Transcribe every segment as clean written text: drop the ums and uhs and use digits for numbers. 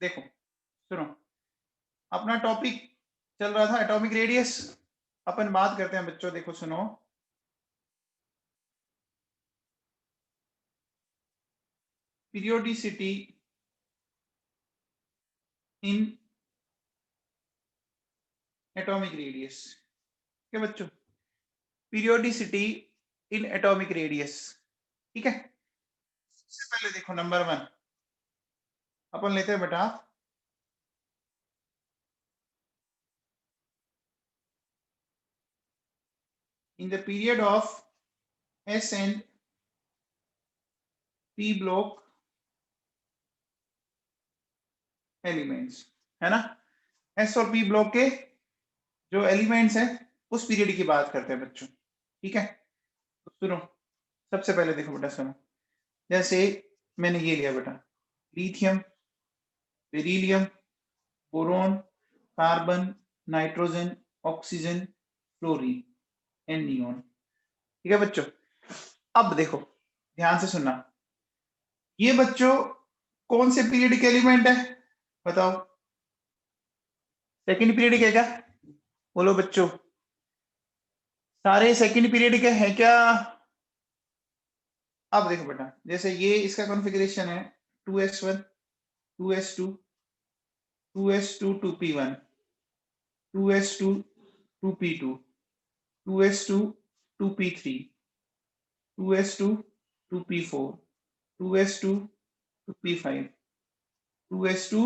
देखो सुनो, अपना टॉपिक चल रहा था एटॉमिक रेडियस। अपन बात करते हैं बच्चों, देखो सुनो, पीरियोडिसिटी इन एटॉमिक रेडियस। क्या बच्चों, पीरियोडिसिटी इन एटॉमिक रेडियस, ठीक है। सबसे पहले देखो नंबर 1 अपन लेते हैं बेटा, in the period of S and P block elements, है ना। एस और पी ब्लॉक के जो एलिमेंट्स हैं उस पीरियड की बात करते हैं बच्चों, ठीक है। तो सुनो, सबसे पहले देखो बेटा सुनो, जैसे मैंने ये लिया बेटा, lithium, beryllium, boron, carbon, nitrogen, oxygen, fluorine and neon, ठीक है बच्चों। अब देखो ध्यान से सुनना, ये बच्चों कौन से पीरियड के एलिमेंट है बताओ। सेकंड पीरियड के क्या, बोलो बच्चों, सारे सेकंड पीरियड के हैं क्या। अब देखो बेटा, जैसे ये इसका कॉन्फ़िगरेशन है 2s1 2s2 2s2 2p1 2s2 2p2 2s2 2p3 2s2 2p4 2s2 2p5 2s2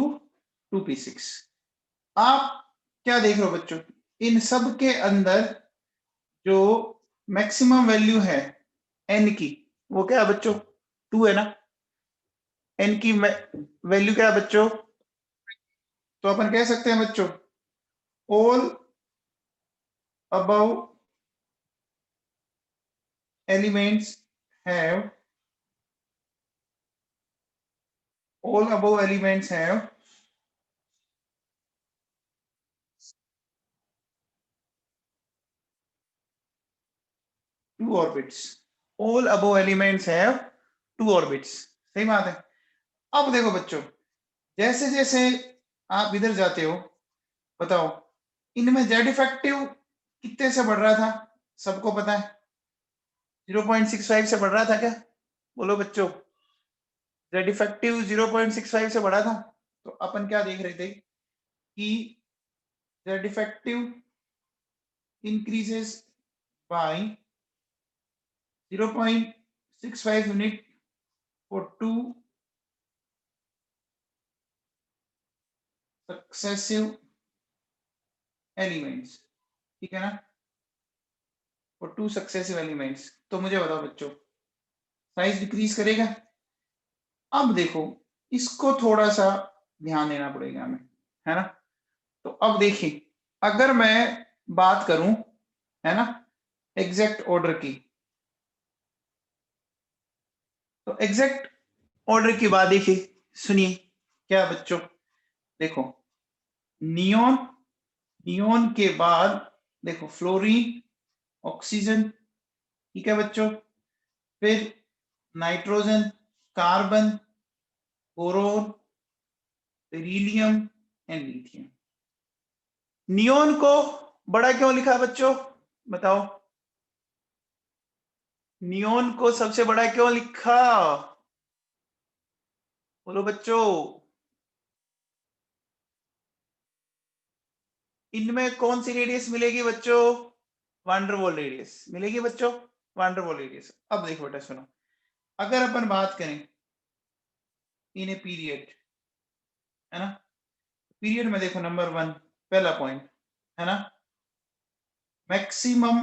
2p6। आप क्या देख रहे हो बच्चों, इन सब के अंदर जो मैक्सिमम वैल्यू है एन की, वो क्या है बच्चों, 2 है ना। एन की वैल्यू क्या है बच्चों, तो अपन कह सकते हैं बच्चों, all above elements have all above elements have two orbits, all above elements have two orbits, सही बात है। अब देखो बच्चों, जैसे जैसे आप इधर जाते हो, बताओ इनमें जेड इफेक्टिव कितने से बढ़ रहा था, सबको पता है 0.65 से बढ़ रहा था क्या, बोलो बच्चों, जेड इफेक्टिव 0.65 से बढ़ा था। तो अपन क्या देख रहे थे कि Z effective increases by 0.65 unit for two successive elements, ठीक है ना, for two successive elements। तो मुझे बताओ बच्चों, साइज डिक्रीज करेगा। अब देखो इसको थोड़ा सा ध्यान देना पड़ेगा हमें, है ना। तो अब देखिए, अगर मैं बात करूं, है ना, एग्जैक्ट ऑर्डर की, तो एग्जैक्ट ऑर्डर की बात देखिए, सुनिए क्या बच्चों, देखो नियोन, नियोन के बाद देखो फ्लोरीन, ऑक्सीजन, ठीक है बच्चों, फिर nitrogen, carbon, boron, beryllium and lithium. Neon को बड़ा क्यों लिखा बच्चों, बताओ, नियोन को सबसे बड़ा क्यों लिखा, बोलो बच्चों। इनमें कौन सी रेडियस मिलेगी बच्चों, वांडरवॉल रेडियस मिलेगी बच्चों, वांडरवॉल रेडियस। अब देखो बेटा सुनो, अगर अपन बात करें इन ए पीरियड, है ना, पीरियड में देखो नंबर 1 पहला पॉइंट, है ना, मैक्सिमम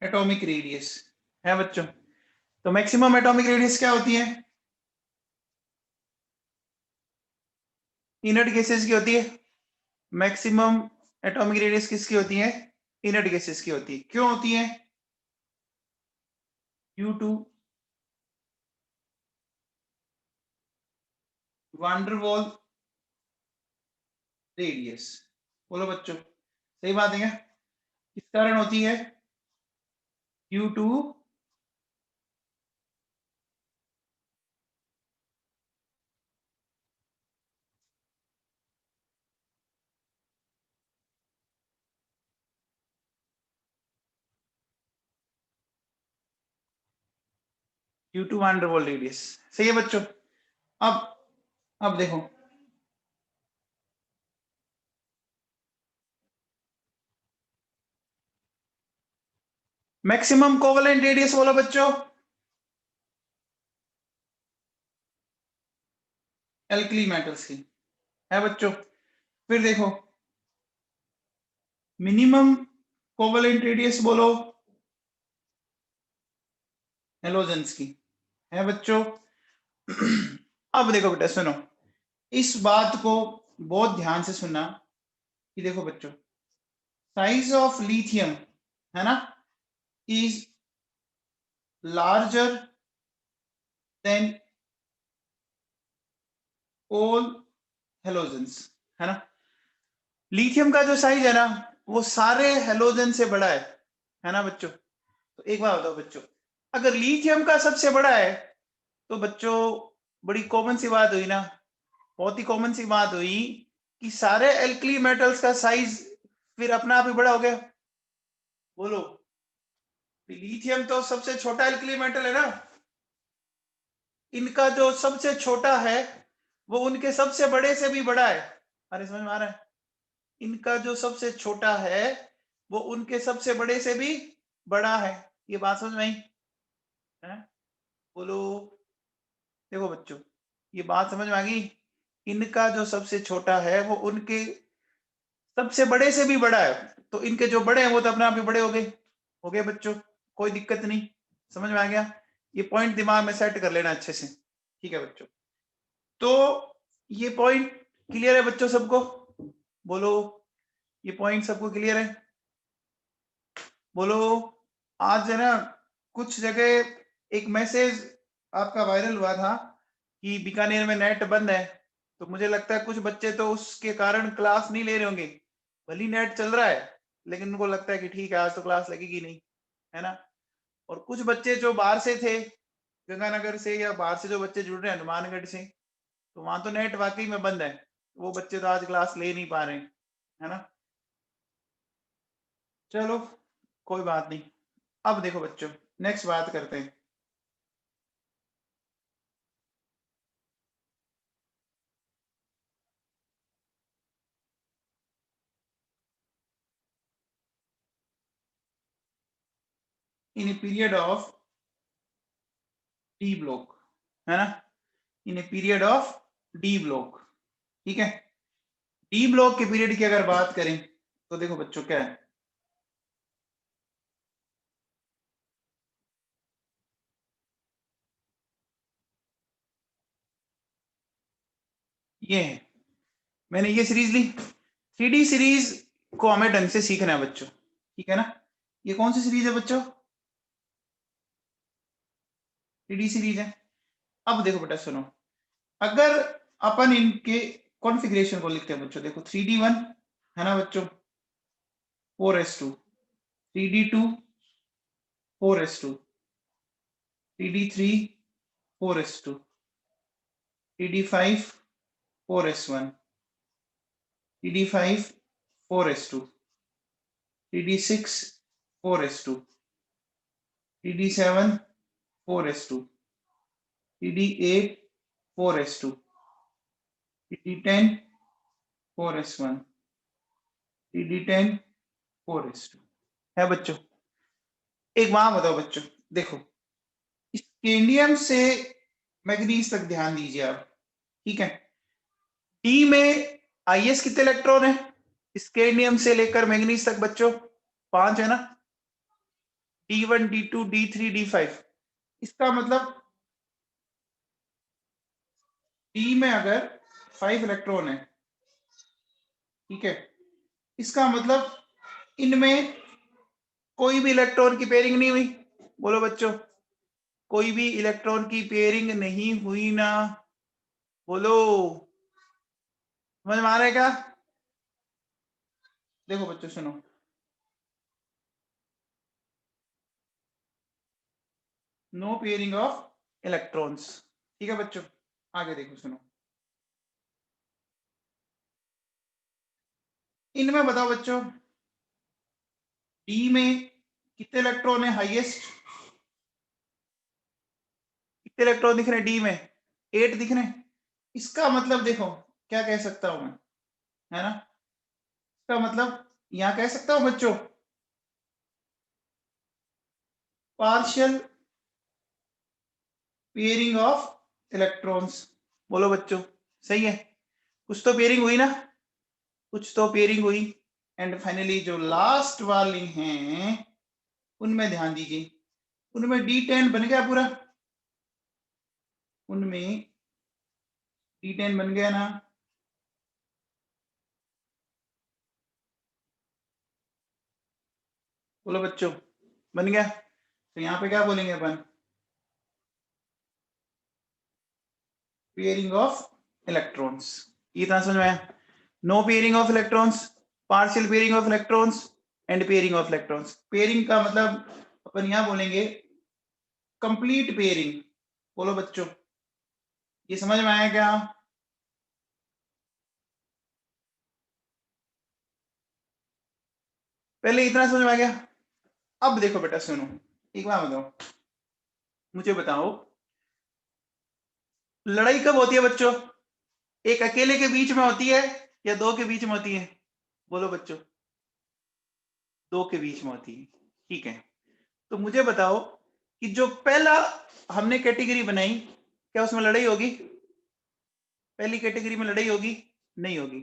एटॉमिक रेडियस, है बच्चों। तो मैक्सिमम एटॉमिक रेडियस क्या होती है, इनर्ट गैसेस की होती है। मैक्सिमम एटॉमिक रेडियस किसकी होती है, इनर्ट गैसेस की होती है। क्यों होती है, ड्यू टू वांडरवॉल रेडियस, बोलो बच्चों, सही बात है क्या, किस कारण होती है, due to Q2 van der Waals radius. सही है बच्चों। अब देखो, मैक्सिमम कोवेलेंट रेडियस बोलो बच्चों, एल्कली मेटल्स की है बच्चों। फिर देखो, मिनिमम कोवेलेंट रेडियस बोलो हेलोजेंस की है बच्चों। अब देखो बेटा सुनो, इस बात को बहुत ध्यान से सुनना कि देखो बच्चों, साइज ऑफ लिथियम है ना is larger than all halogens, है ना। लिथियम का जो साइज है ना वो सारे हेलोजन से बड़ा है ना बच्चों। तो एक बात बताओ बच्चों, अगर लिथियम का सबसे बड़ा है तो बच्चों बड़ी कॉमन सी बात हुई ना, बहुत ही कॉमन सी बात हुई कि सारे एल्कली मेटल्स का साइज फिर अपना आप ही बड़ा हो गया। बोलो, लिथियम तो सबसे छोटा एल्कली मेटल है ना, इनका जो सबसे छोटा है वो उनके सबसे बड़े से भी बड़ा है। अरे समझ में आ रहा है, इनका जो सबसे छोटा है वो उनके सबसे बड़े से भी बड़ा है। ये बात समझ में आई है? बोलो, देखो बच्चों, ये बात समझ में आ गई, इनका जो सबसे छोटा है वो उनके सबसे बड़े से भी बड़ा है, तो इनके जो बड़े हैं वो तो अपने आप ही बड़े हो गए बच्चों, कोई दिक्कत नहीं। समझ में आ गया? ये पॉइंट दिमाग में सेट कर लेना अच्छे से, ठीक है बच्चों। तो ये पॉइंट क्लियर है बच्चों सबको? बोलो, ये पॉइंट सबको क्लियर है? बोलो, आज है ना कुछ जगह एक मैसेज आपका वायरल हुआ था कि बीकानेर में नेट बंद है, तो मुझे लगता है कुछ बच्चे तो उसके कारण क्लास नहीं ले रहे होंगे। भली नेट चल रहा है लेकिन उनको लगता है कि ठीक है आज तो क्लास लगेगी नहीं, है ना। और कुछ बच्चे जो बाहर से थे, गंगानगर से या बाहर से जो बच्चे जुड़ रहे हैं हनुमानगढ़ से, तो वहां तो नेट वाकई में बंद है, वो बच्चे तो आज क्लास ले नहीं पा रहे हैं, है ना। चलो कोई बात नहीं। अब देखो बच्चों, नेक्स्ट बात करते हैं। In a period of D block, है ना, in a period of D block, ठीक है। डी ब्लॉक के पीरियड की अगर बात करें तो देखो बच्चों क्या है, ये है, मैंने ये सीरीज ली, 3D सीरीज को हमें ढंग से सीखना है बच्चों, ठीक है ना। ये कौन सी सीरीज है बच्चों? 3D सीरीज है। अब देखो बेटा सुनो, अगर अपन इनके कॉन्फ़िगरेशन को लिखते हैं बच्चों, देखो 3D1 है ना बच्चों, 4s2, 3D2 4s2, 3D3 4s2, 3D5 4s1, 3D5 4s2, 3D6 4s2, 3D7 4s2, 3D8 4s2, 3D10 4s1, 3D10 4s2, है बच्चों। एक वहां बताओ बच्चों, देखो स्केंडियम से मैग्नीज तक ध्यान दीजिए आप, ठीक है। डी में आईएस कितने इलेक्ट्रॉन है स्केंडियम से लेकर मैग्नीज तक बच्चों? 5 है ना, D1 D2 D3 D5। इसका मतलब डी में अगर 5 इलेक्ट्रॉन है, ठीक है, इसका मतलब इनमें कोई भी इलेक्ट्रॉन की पेयरिंग नहीं हुई। बोलो बच्चों, कोई भी इलेक्ट्रॉन की पेयरिंग नहीं हुई ना? बोलो, समझ में आ रहा है क्या? देखो बच्चों सुनो, नो पेयरिंग ऑफ इलेक्ट्रॉन्स, ठीक है बच्चों। आगे देखो सुनो, इनमें बताओ बच्चों, डी में कितने इलेक्ट्रॉन है हाईएस्ट? इलेक्ट्रॉन दिख रहे हैं डी में, 8 दिख रहे हैं। इसका मतलब देखो क्या कह सकता हूं मैं, है ना, इसका मतलब यहां कह सकता हूं बच्चों, पार्शियल पेयरिंग ऑफ इलेक्ट्रॉन्स। बोलो बच्चों, सही है, कुछ तो पेयरिंग हुई ना, कुछ तो पेयरिंग हुई। एंड फाइनली जो लास्ट वाली हैं उनमें ध्यान दीजिए, उनमें D10 बन गया पूरा, उनमें D10 बन गया ना। बोलो बच्चों, बन गया। तो यहाँ पे क्या बोलेंगे अपन, पेयरिंग ऑफ इलेक्ट्रॉन्स। ये इतना समझ में आया? No pairing of electrons, partial pairing of electrons and pairing of electrons. Pairing का मतलब अपन यहाँ बोलेंगे कंप्लीट पेयरिंग। बोलो बच्चों, ये समझ में आया क्या? पहले इतना समझ में आ गया। अब देखो बेटा सुनो, एक बार बताओ, मुझे बताओ लड़ाई कब होती है बच्चों? एक अकेले के बीच में होती है या दो के बीच में होती है? बोलो बच्चों, दो के बीच में होती है। ठीक है, तो मुझे बताओ कि जो पहला हमने कैटेगरी बनाई, क्या उसमें लड़ाई होगी? पहली कैटेगरी में लड़ाई होगी? नहीं होगी।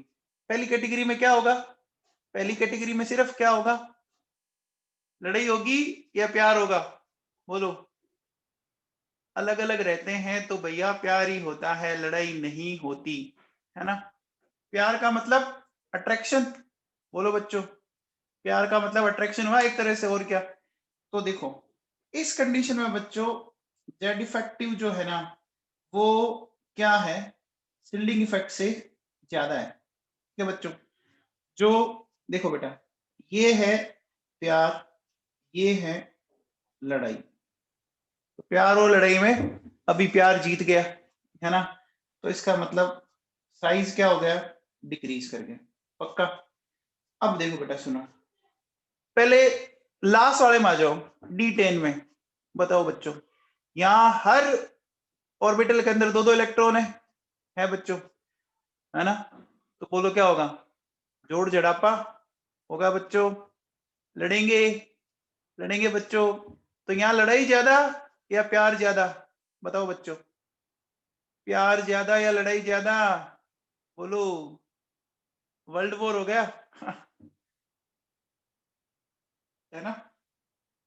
पहली कैटेगरी में क्या होगा? पहली कैटेगरी में सिर्फ क्या होगा? लड़ाई होगी या प्यार होगा? बोलो। अलग अलग रहते हैं तो भैया प्यार ही होता है, लड़ाई नहीं होती, है ना। प्यार का मतलब अट्रैक्शन। बोलो बच्चों, प्यार का मतलब अट्रैक्शन हुआ एक तरह से, और क्या। तो देखो इस कंडीशन में बच्चों जेड इफेक्टिव जो है ना, वो क्या है, शिल्डिंग इफेक्ट से ज्यादा है। ठीक है बच्चों, जो देखो बेटा, ये है प्यार, ये है लड़ाई। तो प्यार और लड़ाई में अभी प्यार जीत गया, है ना, तो इसका मतलब साइज क्या हो गया, डिक्रीज कर गया। पक्का? अब देखो बेटा सुनो, पहले लास्ट वाले में आ जाओ, D10 में। बताओ बच्चों, यहां हर ऑर्बिटल के अंदर दो दो इलेक्ट्रॉन है बच्चों, है ना। तो बोलो क्या होगा, जोड़ जड़ापा होगा बच्चों, लड़ेंगे, लड़ेंगे बच्चों। तो यहाँ लड़ाई ज्यादा या प्यार ज्यादा? बताओ बच्चों, प्यार ज्यादा या लड़ाई ज्यादा? बोलो, वर्ल्ड वॉर हो गया है ना।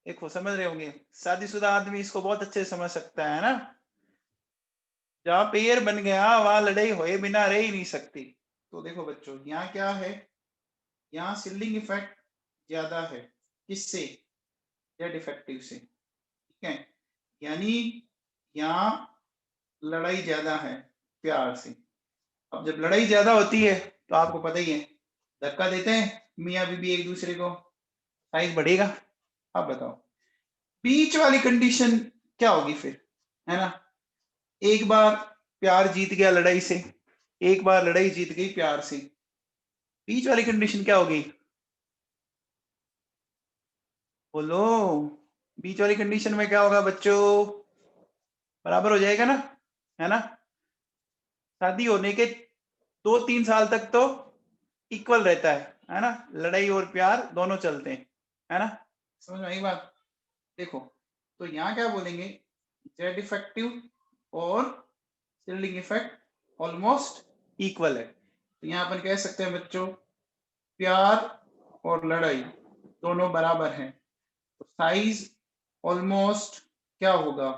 देखो समझ रहे होंगे, शादीशुदा आदमी इसको बहुत अच्छे से समझ सकता है ना। जहां पेयर बन गया वहां लड़ाई होए बिना रह ही नहीं सकती। तो देखो बच्चों, यहाँ क्या है, यहाँ शिल्डिंग इफेक्ट ज्यादा है, किससे, जेड इफेक्टिव से। ठीक है, यानी यहाँ लड़ाई ज्यादा है प्यार से। अब जब लड़ाई ज्यादा होती है तो आपको पता ही है, धक्का देते हैं मियाँ बीबी एक दूसरे को, साइज बढ़ेगा। अब बताओ बीच वाली कंडीशन क्या होगी फिर, है ना। एक बार प्यार जीत गया लड़ाई से, एक बार लड़ाई जीत गई प्यार से, बीच वाली कंडीशन क्या होगी? बोलो, बीच वाली कंडीशन में क्या होगा बच्चों? बराबर हो जाएगा ना, है ना। शादी होने के 2-3 साल तक तो इक्वल रहता है ना, लड़ाई और प्यार दोनों चलते हैं, है ना। समझ में आई बात? देखो तो यहाँ क्या बोलेंगे, जेड इफेक्टिव और शिल्डिंग इफेक्ट ऑलमोस्ट इक्वल है। तो यहाँ अपन कह सकते हैं बच्चों, प्यार और लड़ाई दोनों बराबर हैं, तो साइज ऑलमोस्ट क्या होगा,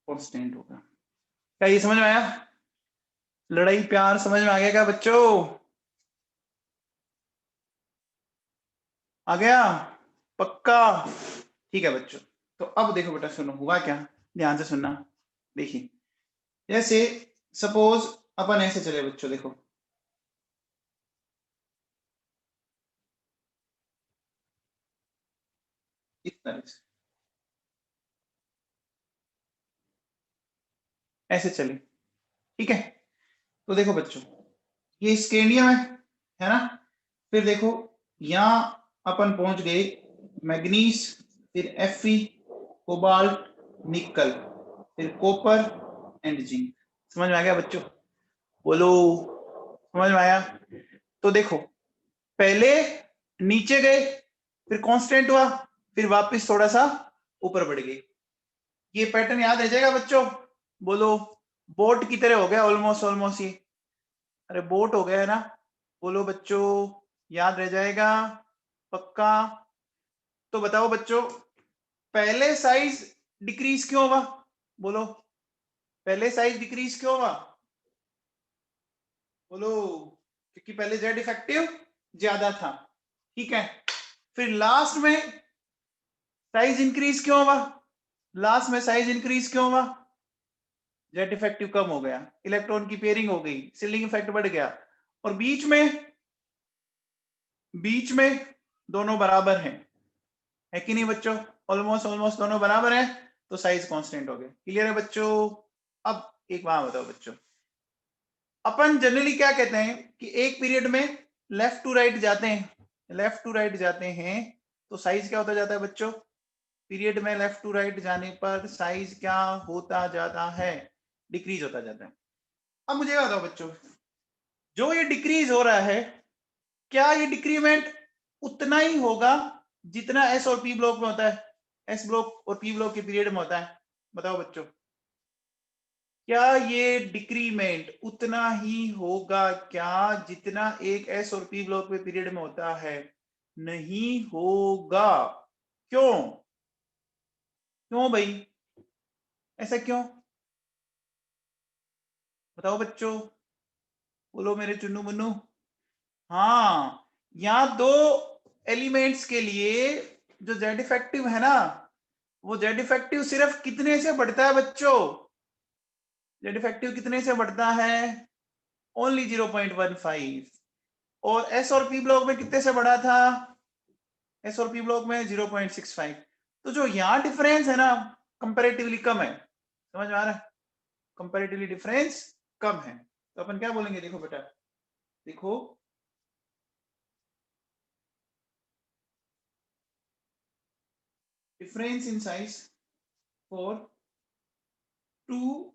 कांस्टेंट होगा। क्या ये समझ में आया? लड़ाई प्यार समझ में आ गया क्या बच्चों? आ गया? पक्का? ठीक है बच्चों, तो अब देखो बेटा सुनो हुआ क्या, ध्यान से सुनना। देखिए जैसे सपोज अपन ऐसे चले बच्चों, देखो इस तरह से ऐसे चले, ठीक है। तो देखो बच्चों, ये स्केंडियम है ना। फिर देखो यहाँ अपन पहुंच गए मैग्नीज, फिर Fe, कोबाल्ट, निकल, फिर कॉपर एंड जिंक। समझ में आ गया बच्चों? बोलो, समझ में आया? तो देखो, पहले नीचे गए, फिर कांस्टेंट हुआ, फिर वापस थोड़ा सा ऊपर बढ़ गई। ये पैटर्न याद रह जाएगा बच्चों? बोलो, बोट की तरह हो गया ऑलमोस्ट ऑलमोस्ट ये। अरे बोट हो गया है ना? बोलो बच्चों, याद रह जाएगा पक्का? तो बताओ बच्चों, पहले साइज डिक्रीज क्यों हुआ? बोलो, पहले साइज डिक्रीज क्यों हुआ? बोलो, क्योंकि पहले जेड इफेक्टिव ज्यादा था, ठीक है। फिर लास्ट में साइज इंक्रीज क्यों हुआ? लास्ट में साइज इंक्रीज क्यों हुआ? जेड इफेक्टिव कम हो गया, इलेक्ट्रॉन की पेयरिंग हो गई, सिलिंग इफेक्ट बढ़ गया, और बीच में दोनों बराबर हैं, है कि नहीं बच्चों? ऑलमोस्ट ऑलमोस्ट दोनों बराबर हैं, तो साइज कांस्टेंट हो गया। क्लियर है बच्चों? अब एक बात बताओ बच्चों, अपन जनरली क्या कहते हैं कि एक पीरियड में लेफ्ट टू राइट जाते हैं, लेफ्ट टू राइट जाते हैं तो साइज क्या होता जाता है बच्चों? पीरियड में लेफ्ट टू राइट जाने पर साइज क्या होता जाता है? डिक्रीज होता जाता है। अब मुझे ये बताओ बच्चों, जो ये डिक्रीज हो रहा है, क्या ये डिक्रीमेंट उतना ही होगा जितना एस और पी ब्लॉक में होता है, एस ब्लॉक और पी ब्लॉक के पीरियड में होता है? बताओ बच्चों, क्या ये डिक्रीमेंट उतना ही होगा क्या जितना एक एस और पी ब्लॉक में पीरियड में होता है? नहीं होगा। क्यों? क्यों भाई, ऐसा क्यों? बताओ बच्चों, बोलो मेरे चुन्नू मुन्नू। हाँ, यहाँ दो एलिमेंट्स के लिए जो जेड इफेक्टिव है ना, वो जेड इफेक्टिव सिर्फ कितने से बढ़ता है बच्चों? जेड इफेक्टिव कितने से बढ़ता है? ओनली 0.15। और एस और पी ब्लॉक में कितने से बढ़ा था? एस और पी ब्लॉक में 0.65। तो जो यहाँ डिफरेंस है ना, कंपैरेटिवली कम है। समझ में आ रहा है? कंपैरेटिवली डिफरेंस कम है, तो अपन क्या बोलेंगे? देखो बेटा, देखो, difference in size for two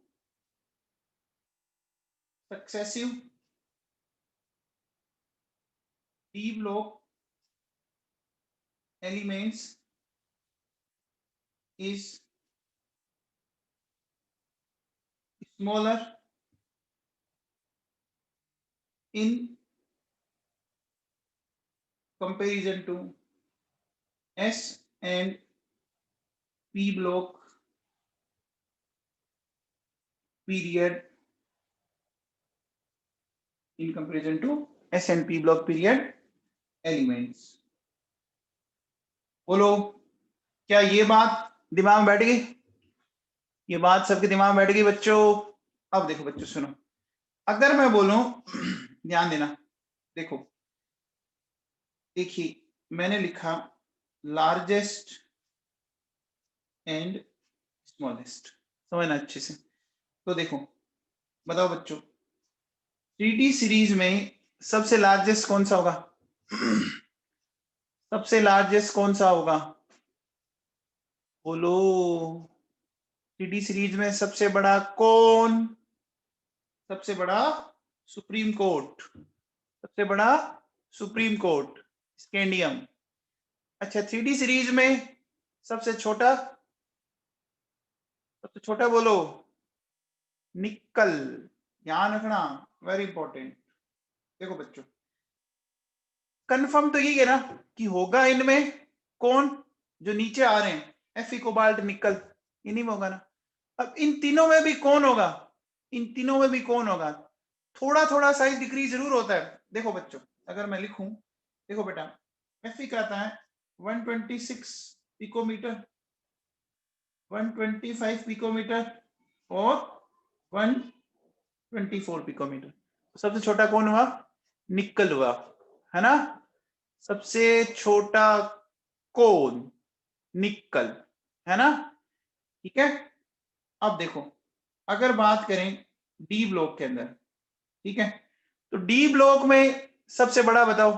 successive d block elements is smaller in comparison to S and P block period, in comparison to S and P block period elements। बोलो, क्या ये बात दिमाग में बैठ गई? ये बात सबके दिमाग में बैठ गई बच्चों? अब देखो बच्चों सुनो, अगर मैं बोलूं, ध्यान देना, देखो, देखिए मैंने लिखा लार्जेस्ट एंड स्मॉलेस्ट, समझना अच्छे से। तो देखो, बताओ बच्चों, 3D सीरीज में सबसे लार्जेस्ट कौन सा होगा? सबसे लार्जेस्ट कौन सा होगा? बोलो, 3D सीरीज में सबसे बड़ा कौन? सबसे बड़ा सुप्रीम कोर्ट, सबसे बड़ा सुप्रीम कोर्ट, स्कैंडियम। अच्छा, 3D सीरीज में सबसे छोटा, सबसे छोटा बोलो, निकल। ध्यान रखना, वेरी इंपॉर्टेंट। देखो बच्चों, कंफर्म तो यही है ना कि होगा इनमें कौन? जो नीचे आ रहे हैं, एफी कोबाल्ट निकल, इन्हीं में होगा ना। अब इन तीनों में भी कौन होगा? इन तीनों में भी कौन होगा? थोड़ा थोड़ा साइज डिक्रीज जरूर होता है। देखो बच्चों, अगर मैं लिखूं, देखो बेटा, एफी का आता है 126 पिकोमीटर, 125 पिकोमीटर और 124 पिकोमीटर। सबसे छोटा कौन हुआ? निकल हुआ, है ना? सबसे छोटा कौन? निकल, है ना? ठीक है। अब देखो, अगर बात करें डी ब्लॉक के अंदर, ठीक है, तो डी ब्लॉक में सबसे बड़ा बताओ,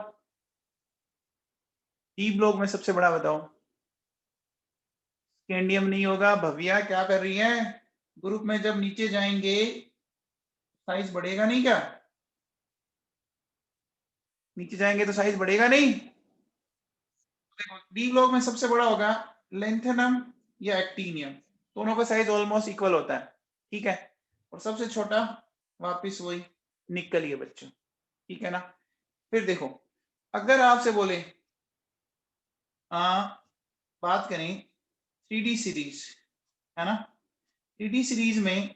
डी ब्लॉक में सबसे बड़ा बताओ। स्कैंडियम नहीं होगा। भव्या क्या कर रही है? ग्रुप में जब नीचे जाएंगे साइज बढ़ेगा नहीं क्या? नीचे जाएंगे तो साइज बढ़ेगा नहीं? देखो डी ब्लॉक में सबसे बड़ा होगा लेंथेनम या एक्टिनियम, दोनों का साइज ऑलमोस्ट इक्वल होता है, ठीक है। और सबसे छोटा वापिस वही निकल ही है बच्चों, ठीक है ना। फिर देखो अगर आपसे बोले बात करें 3D सीरीज, है ना, 3D सीरीज में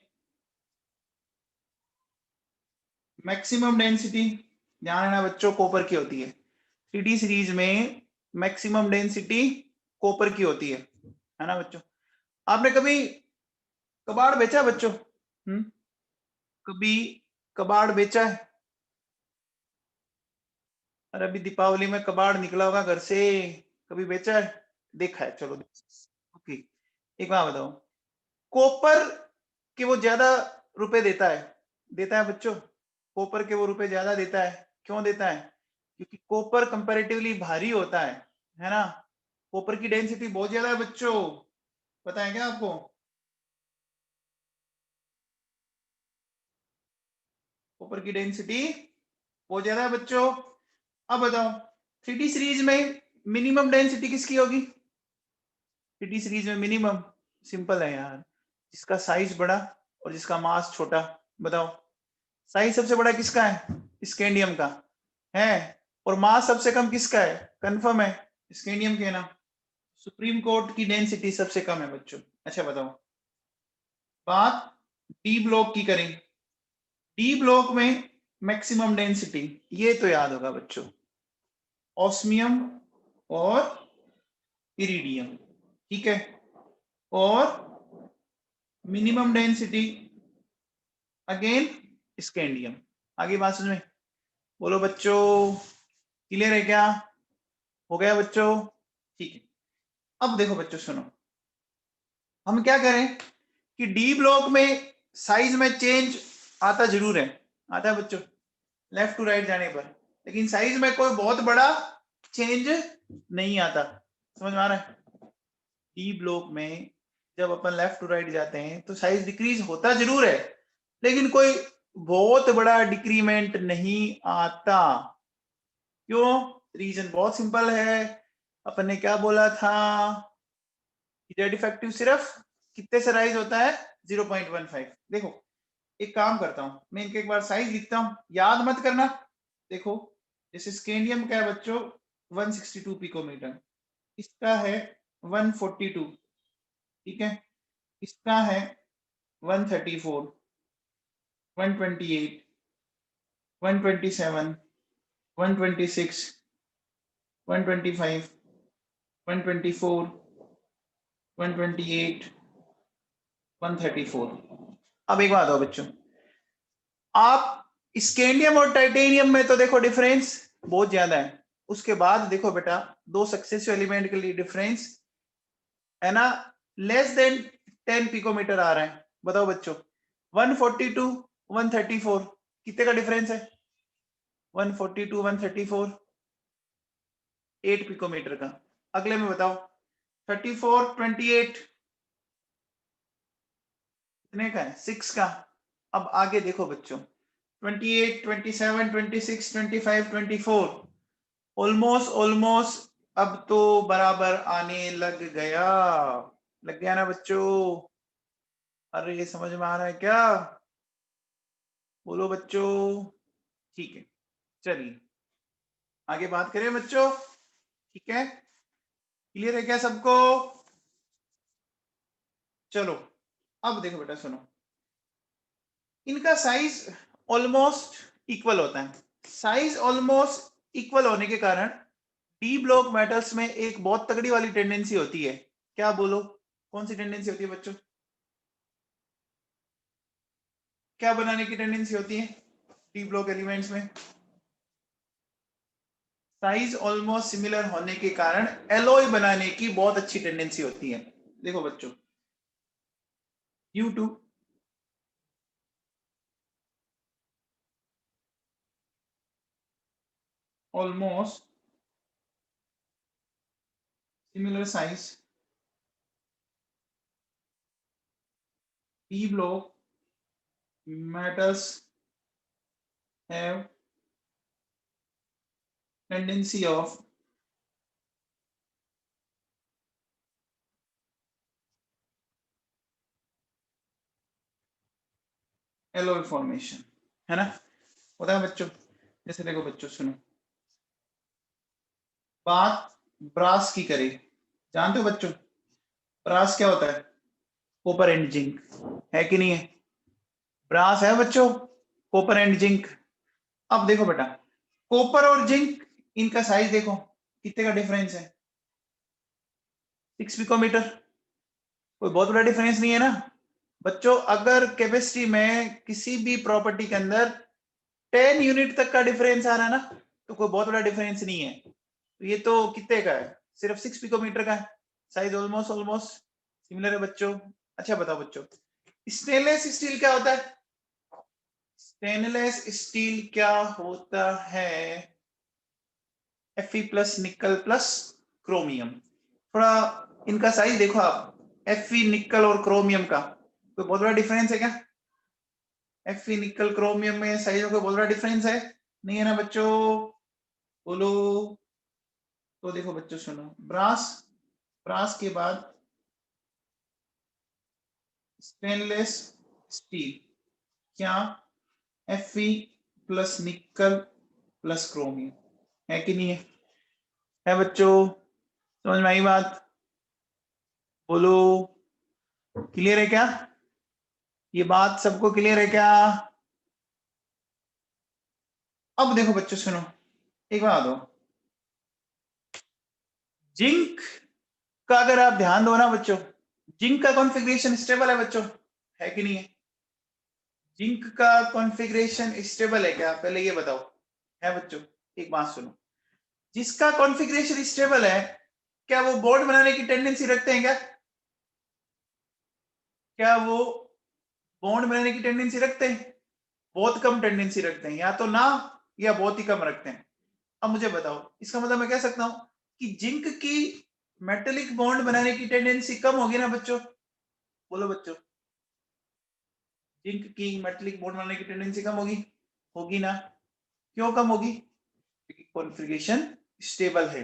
मैक्सिमम डेंसिटी, ध्यान रखना बच्चों, कॉपर की होती है। 3D सीरीज में मैक्सिमम डेंसिटी कॉपर की होती है ना बच्चों। आपने कभी कबाड़ बेचा बच्चों? कभी कबाड़ बेचा है? अरे अभी दीपावली में कबाड़ निकला होगा घर से, कभी बेचा है? देखा है, चलो ओके। एक बात बताओ, कॉपर के वो ज्यादा रुपए देता है बच्चों, कॉपर के वो रुपए ज्यादा देता है। क्यों देता है? क्योंकि कॉपर कंपैरेटिवली भारी होता है ना। कॉपर की डेंसिटी बहुत ज्यादा है बच्चों, पता है क्या आपको? कॉपर की डेंसिटी बहुत ज्यादा है बच्चों। अब बताओ 3D सीरीज में मिनिमम डेंसिटी किसकी होगी? 3D सीरीज में मिनिमम सिंपल है यार, जिसका साइज बड़ा और जिसका मास छोटा। बताओ साइज सबसे बड़ा किसका है? स्कैंडियम का है। और मास सबसे कम किसका है? कंफर्म है, स्कैंडियम के ना। सुप्रीम कोर्ट की डेंसिटी सबसे कम है बच्चों। अच्छा बताओ, बात डी ब्लॉक की करें, डी ब्लॉक में मैक्सिमम डेंसिटी, ये तो याद होगा बच्चों, ऑस्मियम और इरिडियम, ठीक है। और मिनिमम डेंसिटी अगेन स्कैंडियम। आगे बात समझ में? बोलो बच्चों, क्लियर है क्या? हो गया बच्चों? ठीक है। अब देखो बच्चों सुनो, हम क्या करें कि डी ब्लॉक में साइज में चेंज आता जरूर है, आता है बच्चों लेफ्ट टू राइट जाने पर, लेकिन साइज में कोई बहुत बड़ा चेंज नहीं आता। समझ में आ रहा है? डी ब्लॉक में जब अपन लेफ्ट टू राइट जाते हैं तो साइज डिक्रीज होता जरूर है, लेकिन कोई बहुत बड़ा डिक्रीमेंट नहीं आता। क्यों? रीजन बहुत सिंपल है, अपन ने क्या बोला था, जेड इफेक्टिव सिर्फ कितने से राइज होता है? 0.15। देखो एक काम करता हूं, मैं इनके एक बार साइज लिखता हूं, याद मत करना। देखो जैसे स्कैंडियम का है बच्चों 162 पिकोमीटर, इसका है 142, ठीक है। इसका है 134, 128, 127, 126, 125, 124, 128, 134। अब एक बात हो बच्चों, आप स्कैंडियम और टाइटेनियम में तो देखो डिफरेंस बहुत ज्यादा है, उसके बाद देखो बेटा दो सक्सेसिव एलिमेंट के लिए डिफरेंस है ना लेस देन 10 पिकोमीटर आ रहा है। बताओ बच्चों 142 134 कितने का डिफरेंस है? 142 134 8 पिकोमीटर का। अगले में बताओ 34 28 कितने का है? 6 का। अब आगे देखो बच्चों 28 27 26 25 24 ऑलमोस्ट ऑलमोस्ट अब तो बराबर आने लग गया ना बच्चों? अरे ये समझ में आ रहा है क्या? बोलो बच्चों। ठीक है, चलिए आगे बात करें बच्चों, ठीक है, क्लियर है क्या सबको? चलो अब देखो बेटा सुनो, इनका साइज ऑलमोस्ट इक्वल होता है। साइज ऑलमोस्ट इक्वल होने के कारण डी ब्लॉक मेटल्स में एक बहुत तगड़ी वाली टेंडेंसी होती है। क्या बोलो, कौन सी टेंडेंसी होती है बच्चों? क्या बनाने की टेंडेंसी होती है डी ब्लॉक एलिमेंट्स में? साइज ऑलमोस्ट सिमिलर होने के कारण एलॉय बनाने की बहुत अच्छी टेंडेंसी होती है। देखो बच्चों U2 almost similar size p block metals have tendency of alloy formation, है ना? होता है बच्चों। जैसे देखो बच्चों सुनो, बात ब्रास की करें, जानते हो बच्चों ब्रास क्या होता है? कॉपर एंड जिंक, है कि नहीं है? ब्रास है बच्चों, कॉपर एंड जिंक। अब देखो बेटा, कॉपर और जिंक, इनका साइज देखो कितने का डिफरेंस है, 6 पिकोमीटर। कोई बहुत बड़ा डिफरेंस नहीं है ना बच्चों। अगर केमिस्ट्री में किसी भी प्रॉपर्टी के अंदर 10 यूनिट तक का डिफरेंस आ रहा है ना, तो कोई बहुत बड़ा डिफरेंस नहीं है। तो ये तो कितने का है, सिर्फ 6 पिकोमीटर का है। साइज ऑलमोस्ट ऑलमोस्ट सिमिलर है बच्चों। अच्छा बताओ बच्चों, स्टेनलेस स्टील क्या होता है? स्टेनलेस स्टील क्या होता है? Fe plus nickel plus chromium. थोड़ा इनका साइज देखो आप, Fe निकल और क्रोमियम का कोई बहुत बड़ा डिफरेंस है क्या? Fe निकल क्रोमियम में साइज का बहुत बड़ा डिफरेंस है? नहीं है ना बच्चों, बोलो। तो देखो बच्चों सुनो, ब्रास, ब्रास के बाद स्टेनलेस स्टील, क्या Fe plus nickel plus chromium, है कि नहीं है? है बच्चों, समझ में आई बात? बोलो, क्लियर है क्या? ये बात सबको क्लियर है क्या? अब देखो बच्चों सुनो, एक बात दो, जिंक का अगर आप ध्यान दो ना बच्चों, जिंक का कॉन्फ़िगरेशन स्टेबल है बच्चों, है कि नहीं है? जिंक का कॉन्फ़िगरेशन स्टेबल है क्या, पहले ये बताओ। है बच्चों, एक बात सुनो, जिसका कॉन्फ़िगरेशन स्टेबल है, क्या वो बॉन्ड बनाने की टेंडेंसी रखते हैं क्या? क्या वो बॉन्ड बनाने की टेंडेंसी रखते हैं? बहुत कम टेंडेंसी रखते हैं, या तो ना, या बहुत ही कम रखते हैं। अब मुझे बताओ, इसका मतलब मैं कह सकता हूं कि जिंक की मेटेलिक बॉन्ड बनाने की टेंडेंसी कम होगी ना बच्चों? बोलो बच्चों, जिंक की मेटेलिक बॉन्ड बनाने की टेंडेंसी कम होगी? होगी ना? क्यों कम होगी? क्योंकि कॉन्फ़िगरेशन स्टेबल है।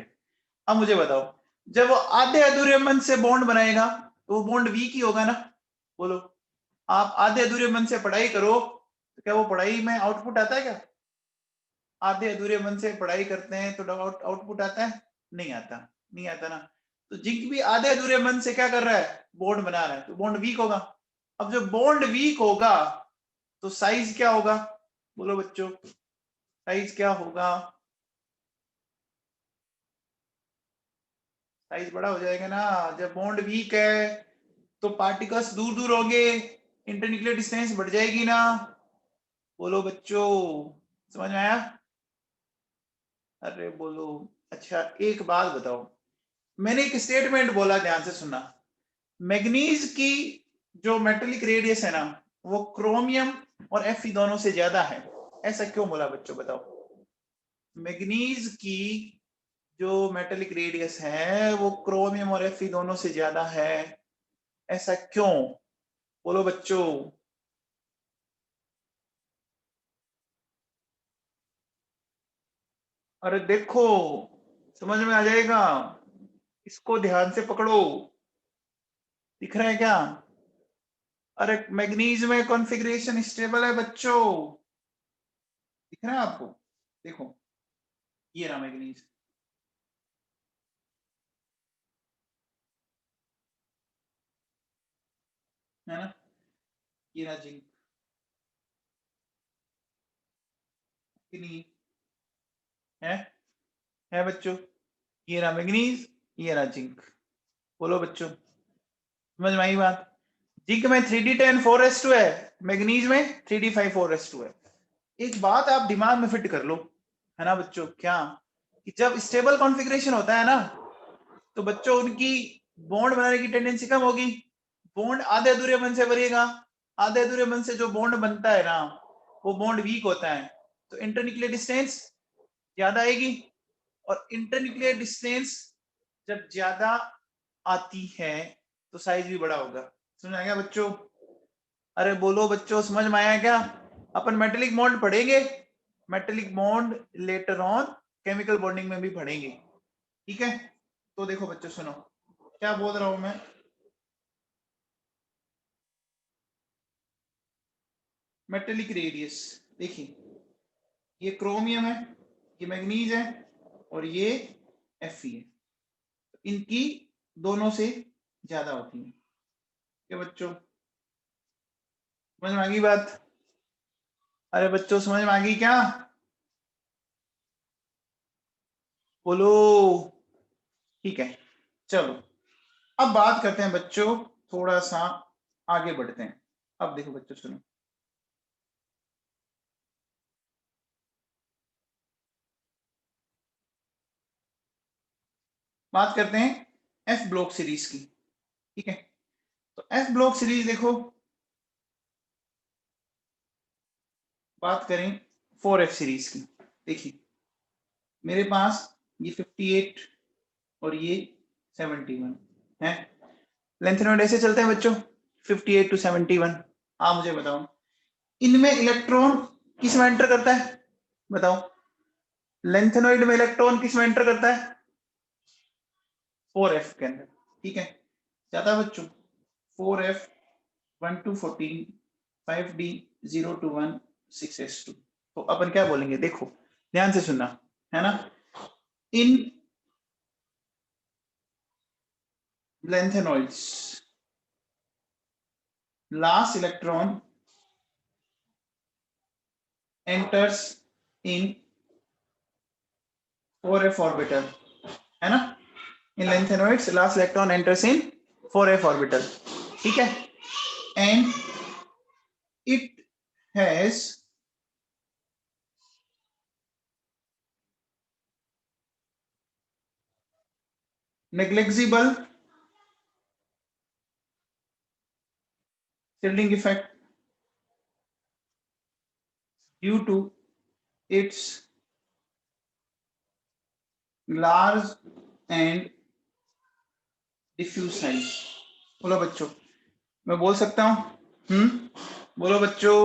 अब मुझे बताओ, जब वो आधे अधूरे मन से बॉन्ड बनाएगा तो वो बॉन्ड वीक ही होगा ना? बोलो, आप आधे अधूरे मन से पढ़ाई करो तो क्या वो पढ़ाई में आउटपुट आता है क्या? आधे अधूरे मन से पढ़ाई करते हैं तो आउटपुट आता है? नहीं आता, नहीं आता ना। तो जिंक भी आधे अधूरे मन से क्या कर रहा है, बॉन्ड बना रहा है, तो बॉन्ड वीक होगा। अब जब बॉन्ड वीक होगा तो साइज क्या होगा? बोलो बच्चों, साइज क्या होगा? साइज बड़ा हो जाएगा ना। जब बॉन्ड वीक है तो पार्टिकल्स दूर दूर होंगे, इंटरन्यूक्लियर डिस्टेंस बढ़ जाएगी ना? बोलो बच्चों, समझ में आया? अरे बोलो। अच्छा एक बात बताओ, मैंने एक स्टेटमेंट बोला, ध्यान से सुनना। मैग्नीज की जो मेटेलिक रेडियस है ना, वो क्रोमियम और Fe दोनों से ज्यादा है। ऐसा क्यों बोला बच्चों, बताओ। मैग्नीज की जो मेटेलिक रेडियस है वो क्रोमियम और Fe दोनों से ज्यादा है, ऐसा क्यों? बोलो बच्चों। अरे देखो, समझ में आ जाएगा, इसको ध्यान से पकड़ो। दिख रहा है क्या? अरे मैग्नीज में कॉन्फ़िगरेशन स्टेबल है बच्चों, दिख रहा है आपको? देखो, ये रहा मैग्नीज, है ना? ये रहा जिंक, कि नहीं है? है बच्चों, ये रहा मैग्नीज, ये रहा जिंक। बोलो बच्चों, समझ में आई बात? जिंक में 3d10 4s2 है, मैग्नीज में 3d5 4s2 है। एक बात आप दिमाग में फिट कर लो, है ना बच्चों, क्या कि जब स्टेबल कॉन्फ़िगरेशन होता है ना, तो बच्चों उनकी बॉन्ड बनाने की टेंडेंसी कम होगी, बॉन्ड आधे अधूरे मन से बनेगा। आधे अधूरे मन से जो बॉन्ड बनता है ना, वो बॉन्ड वीक होता है, तो इंटरन्यूक्लियर डिस्टेंस ज्यादा आएगी, और इंटरन्यूक्लियर डिस्टेंस जब ज्यादा आती है तो साइज भी बड़ा होगा। समझ आ गया बच्चों? अरे बोलो बच्चों, समझ में आया क्या? अपन मेटेलिक बॉन्ड पढ़ेंगे, metallic bond later on chemical bonding में भी पढ़ेंगे, ठीक है? तो देखो बच्चों सुनो, क्या बोल रहा हूं मैं। मेटेलिक रेडियस, देखिए ये क्रोमियम है, ये मैग्नीज है, और ये Fe है। इनकी दोनों से ज्यादा होती है क्या बच्चों? समझ में आ गई बात? अरे बच्चों समझ में आ गई क्या? बोलो। ठीक है, चलो अब बात करते हैं बच्चों, थोड़ा सा आगे बढ़ते हैं। अब देखो बच्चों सुनो, बात करते हैं एफ ब्लॉक सीरीज की, ठीक है? तो एफ ब्लॉक सीरीज देखो, बात करें 4F सीरीज की। देखिए मेरे पास ये 58 और ये 71 है। लेंथेनॉइड ऐसे चलते हैं बच्चों, 58 to 71। आप मुझे बताओ इनमें इलेक्ट्रॉन किस में एंटर करता है? बताओ, लेंथेनॉइड में इलेक्ट्रॉन किस में एंटर करता है? 4F के अंदर, ठीक है? ज्यादा बच्चों, 4F 1 to 14, 5D 0 to 1, 6S2। तो अपन क्या बोलेंगे, देखो ध्यान से सुनना, है ना? इन lengthenoids last electron enters in 4f orbital, है ना? in lengthenoids last electron enters in 4f orbital, ठीक है? and it has negligible shielding effect due to its large and diffuse size। बोलो बच्चों, मैं बोल सकता हूं? बोलो बच्चों,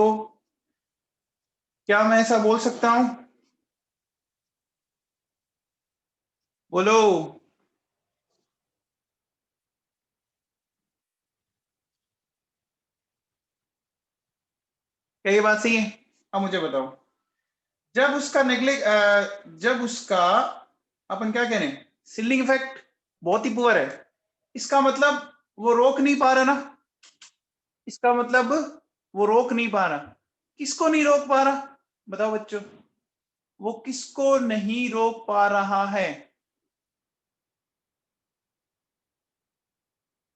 क्या मैं ऐसा बोल सकता हूं? बोलो। क्या ये बात सही है? अब मुझे बताओ, जब उसका जब उसका अपन क्या कह रहे हैं, सीलिंग इफेक्ट बहुत ही पुअर है, इसका मतलब वो रोक नहीं पा रहा ना, इसका मतलब वो रोक नहीं पा रहा। किसको नहीं रोक पा रहा? बताओ बच्चों, वो किसको नहीं रोक पा रहा है?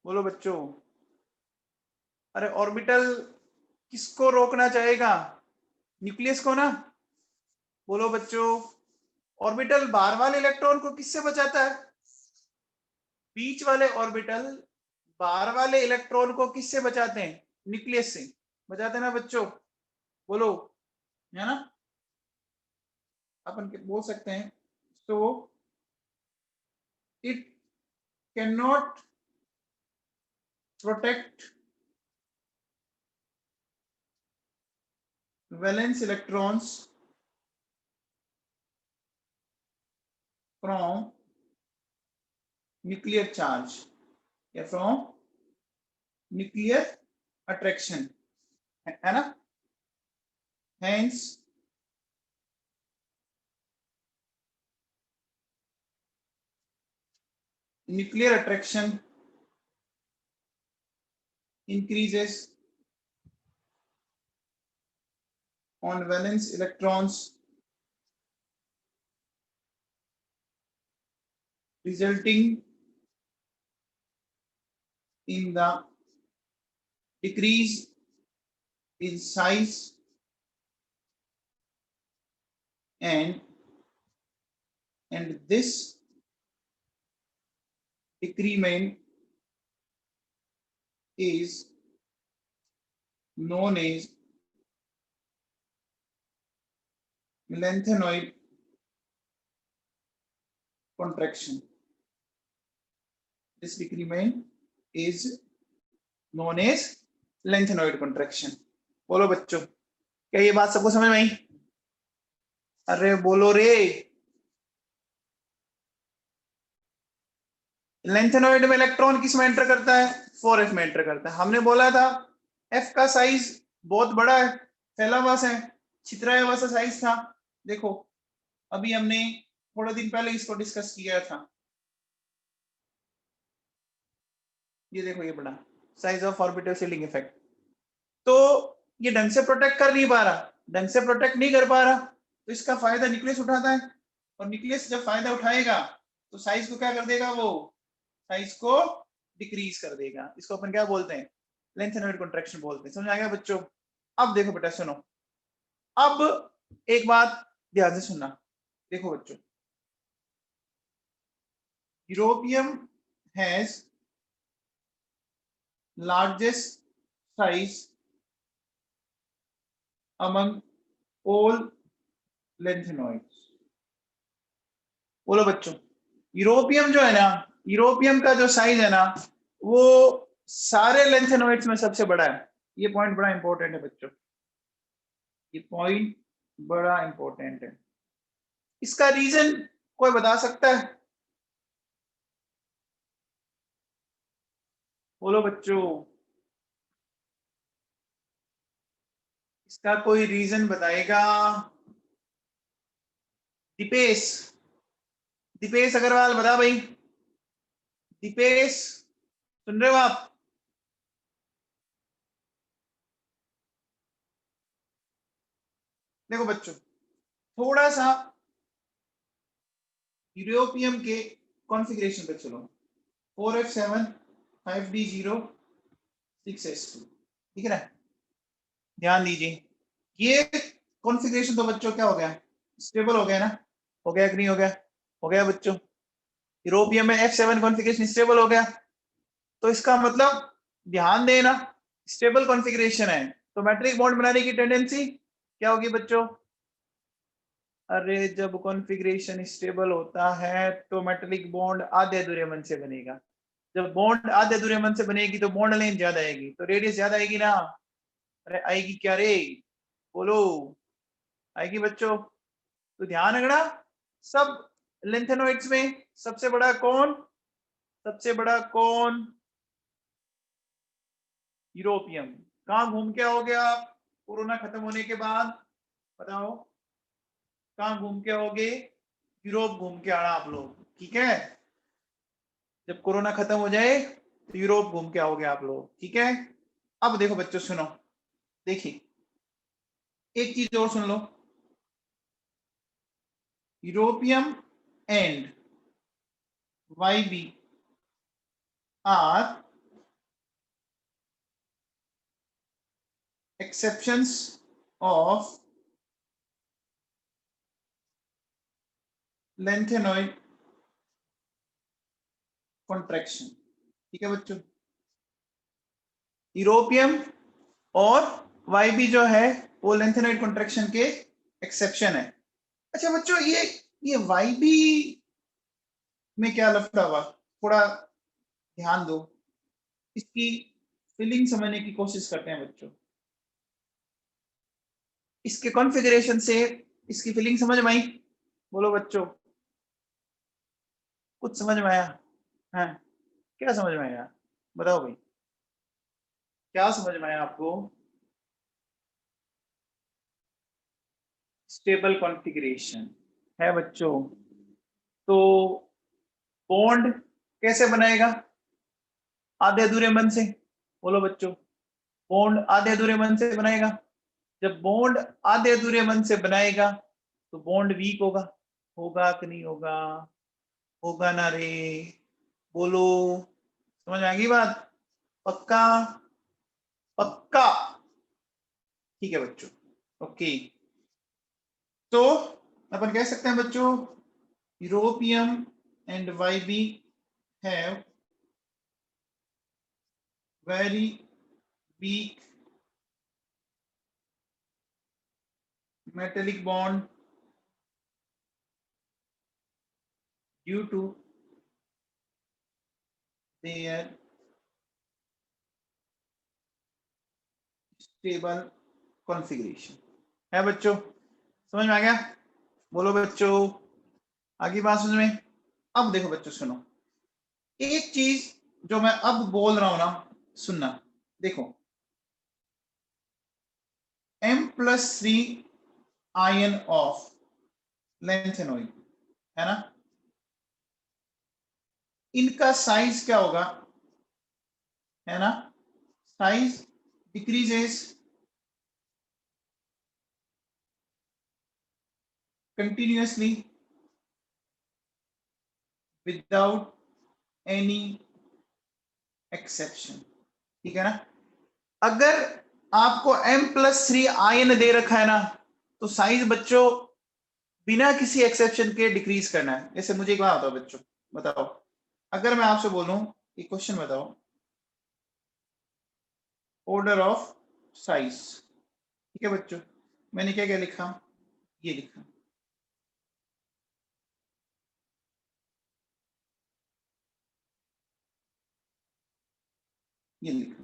बोलो बच्चों। अरे ऑर्बिटल किसको रोकना चाहेगा? न्यूक्लियस को ना। बोलो बच्चों, ऑर्बिटल बाहर वाले इलेक्ट्रॉन को किससे बचाता है? बीच वाले ऑर्बिटल बाहर वाले इलेक्ट्रॉन को किससे बचाते हैं? न्यूक्लियस से बचाते हैं ना बच्चों? बोलो, है ना? अपन बोल सकते हैं, so it can not protect valence electrons from nuclear charge या फ्रॉम न्यूक्लियर अट्रैक्शन, है ना? Hence nuclear attraction increases on valence electrons, resulting in the decrease in size and this decrement is known as lengthenoid contraction. This decrement is known as lanthanoid contraction. बोलो बच्चों, क्या ये बात सबको समझ में आई? अरे बोलो रे। लेंथेनॉइड में इलेक्ट्रॉन किस में एंटर करता है? 4f में एंटर करता है। हमने बोला था f का साइज बहुत बड़ा है, फैला हुआ है, छितराया हुआ सा साइज था। देखो अभी हमने थोड़े दिन पहले इसको डिस्कस किया था। ये देखो ये बड़ा size of orbital ceiling effect. तो ये ढंग से प्रोटेक्ट कर नहीं पा रहा, ढंग से प्रोटेक्ट नहीं कर पा रहा, तो इसका फायदा न्यूक्लियस उठाता है। और न्यूक्लियस जब फायदा उठाएगा तो साइज को क्या कर देगा? वो साइज को डिक्रीज कर देगा। इसको अपन क्या बोलते हैं? लेंथेनॉइड कॉन्ट्रैक्शन बोलते हैं। समझ आ गया बच्चों? अब देखो बेटा सुनो, अब एक बात ध्यान से सुनना। देखो बच्चों, europium has largest size among all lanthanoids. बोलो बच्चों, यूरोपियम जो है ना, यूरोपियम का जो साइज है ना, वो सारे लेंथेनॉइड्स में सबसे बड़ा है। ये पॉइंट बड़ा इंपॉर्टेंट है बच्चों, ये पॉइंट बड़ा इंपॉर्टेंट है। इसका रीजन कोई बता सकता है? बोलो बच्चों, इसका कोई रीजन बताएगा? दीपेश, दीपेश अग्रवाल बता भाई। दीपेश सुन रहे हो आप? देखो बच्चों, थोड़ा सा यूरोपियम के कॉन्फ़िगरेशन पे चलो। 4f7 5d0 6s2, ठीक है ना? ध्यान दीजिए, ये कॉन्फ़िगरेशन तो बच्चों क्या हो गया? स्टेबल हो गया ना? हो गया कि नहीं हो गया? हो गया बच्चों। यूरोपियम में F7 कॉन्फ़िगरेशन स्टेबल हो गया, तो इसका मतलब ध्यान देना, स्टेबल कॉन्फ़िगरेशन है तो मैट्रिक बॉन्ड बनाने की टेंडेंसी क्या होगी बच्चों? अरे जब कॉन्फ़िगरेशन स्टेबल होता है तो मेटालिक बॉन्ड आधे अधूरे मन से बनेगा। जब बॉन्ड आधे अधूरे मन से बनेगी तो बॉन्ड लेंथ ज्यादा आएगी, तो रेडियस ज्यादा आएगी ना? अरे आएगी क्या रे? बोलो, आएगी बच्चों? तो ध्यान रखना, सब लेंथेनॉइड्स में सबसे बड़ा कौन? सबसे बड़ा कौन? यूरोपियम। कहां घूम के आओगे आप कोरोना खत्म होने के बाद? बताओ कहां घूम के आओगे? यूरोप घूम के आना आप लोग, ठीक है? जब कोरोना खत्म हो जाए तो यूरोप घूम के आओगे आप लोग, ठीक है? अब देखो बच्चों सुनो, देखिए एक चीज और सुन लो। Europium and YB are exceptions of lengthenoid contraction, ठीक है बच्चों? यूरोपियम और YB जो है वो लेंथेनॉइड कॉन्ट्रैक्शन के एक्सेप्शन है। अच्छा बच्चों, ये YB में क्या लफड़ा हुआ? थोड़ा ध्यान दो, इसकी फीलिंग समझने की कोशिश करते हैं बच्चों। इसके कॉन्फ़िगरेशन से इसकी फीलिंग समझ में आई? बोलो बच्चों, कुछ समझ में आया? है क्या समझ में आया? बताओ भाई, क्या समझ में आया आपको? स्टेबल कॉन्फ़िगरेशन है बच्चों, तो बॉन्ड कैसे बनाएगा? आधे अधूरे मन से। बोलो बच्चों, बॉन्ड आधे अधूरे मन से बनाएगा। जब बॉन्ड आधे अधूरे मन से बनाएगा तो बॉन्ड वीक होगा। होगा कि नहीं होगा? होगा ना रे? बोलो, समझ में आ गई बात? पक्का? पक्का? ठीक है बच्चों, ओके। तो अपन कह सकते हैं बच्चों, europium and YB have very weak metallic bond due to their stable configuration है बच्चों, समझ में आ गया? बोलो बच्चों, आगे बात समझ में? अब देखो बच्चों सुनो, एक चीज जो मैं अब बोल रहा हूं ना, सुनना। देखो M+3 आयन ऑफ लैंथेनॉइड है ना, इनका साइज क्या होगा, है ना? Size decreases continuously without any exception, ठीक है ना? अगर आपको M+3 आयन दे रखा है ना, तो साइज बच्चों बिना किसी एक्सेप्शन के डिक्रीज करना है। जैसे मुझे एक बात बताओ बच्चों, बताओ अगर मैं आपसे बोलूं एक क्वेश्चन बताओ, ऑर्डर ऑफ साइज, ठीक है बच्चों, मैंने क्या क्या लिखा, ये लिखा, ये लिखा,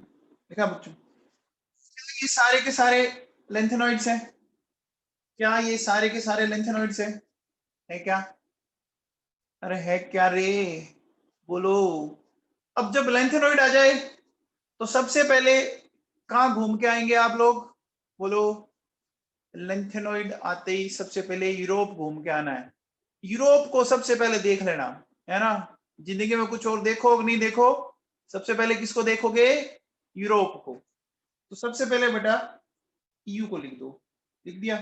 लिखा बच्चों? ये सारे के सारे लेंथेनॉइड्स हैं क्या? ये सारे के सारे लेंथेनॉइड्स हैं, है क्या? अरे है क्या रे, बोलो। अब जब लेंथेनॉइड आ जाए तो सबसे पहले कहां घूम के आएंगे आप लोग, बोलो? लेंथेनॉइड आते ही सबसे पहले यूरोप घूम के आना है। यूरोप को सबसे पहले देख लेना, है ना? जिंदगी में कुछ और देखो नहीं देखो, सबसे पहले किसको देखोगे? यूरोप को। तो सबसे पहले बेटा EU को लिख दो, लिख दिया?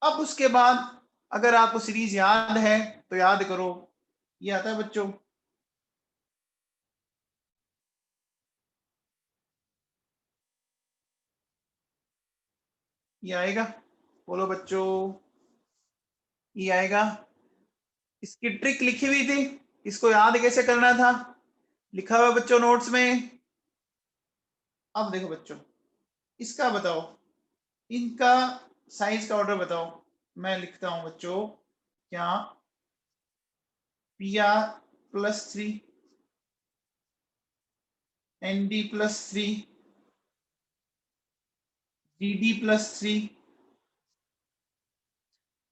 अब उसके बाद अगर आपको सीरीज याद है तो याद करो, ये आता है बच्चों, ये आएगा, बोलो बच्चों, ये आएगा। इसकी ट्रिक लिखी हुई थी, इसको याद कैसे करना था, लिखा हुआ बच्चों नोट्स में। अब देखो बच्चों, इसका बताओ, इनका साइज का ऑर्डर बताओ। मैं लिखता हूं बच्चों, क्या PR+3 ND+3 DD+3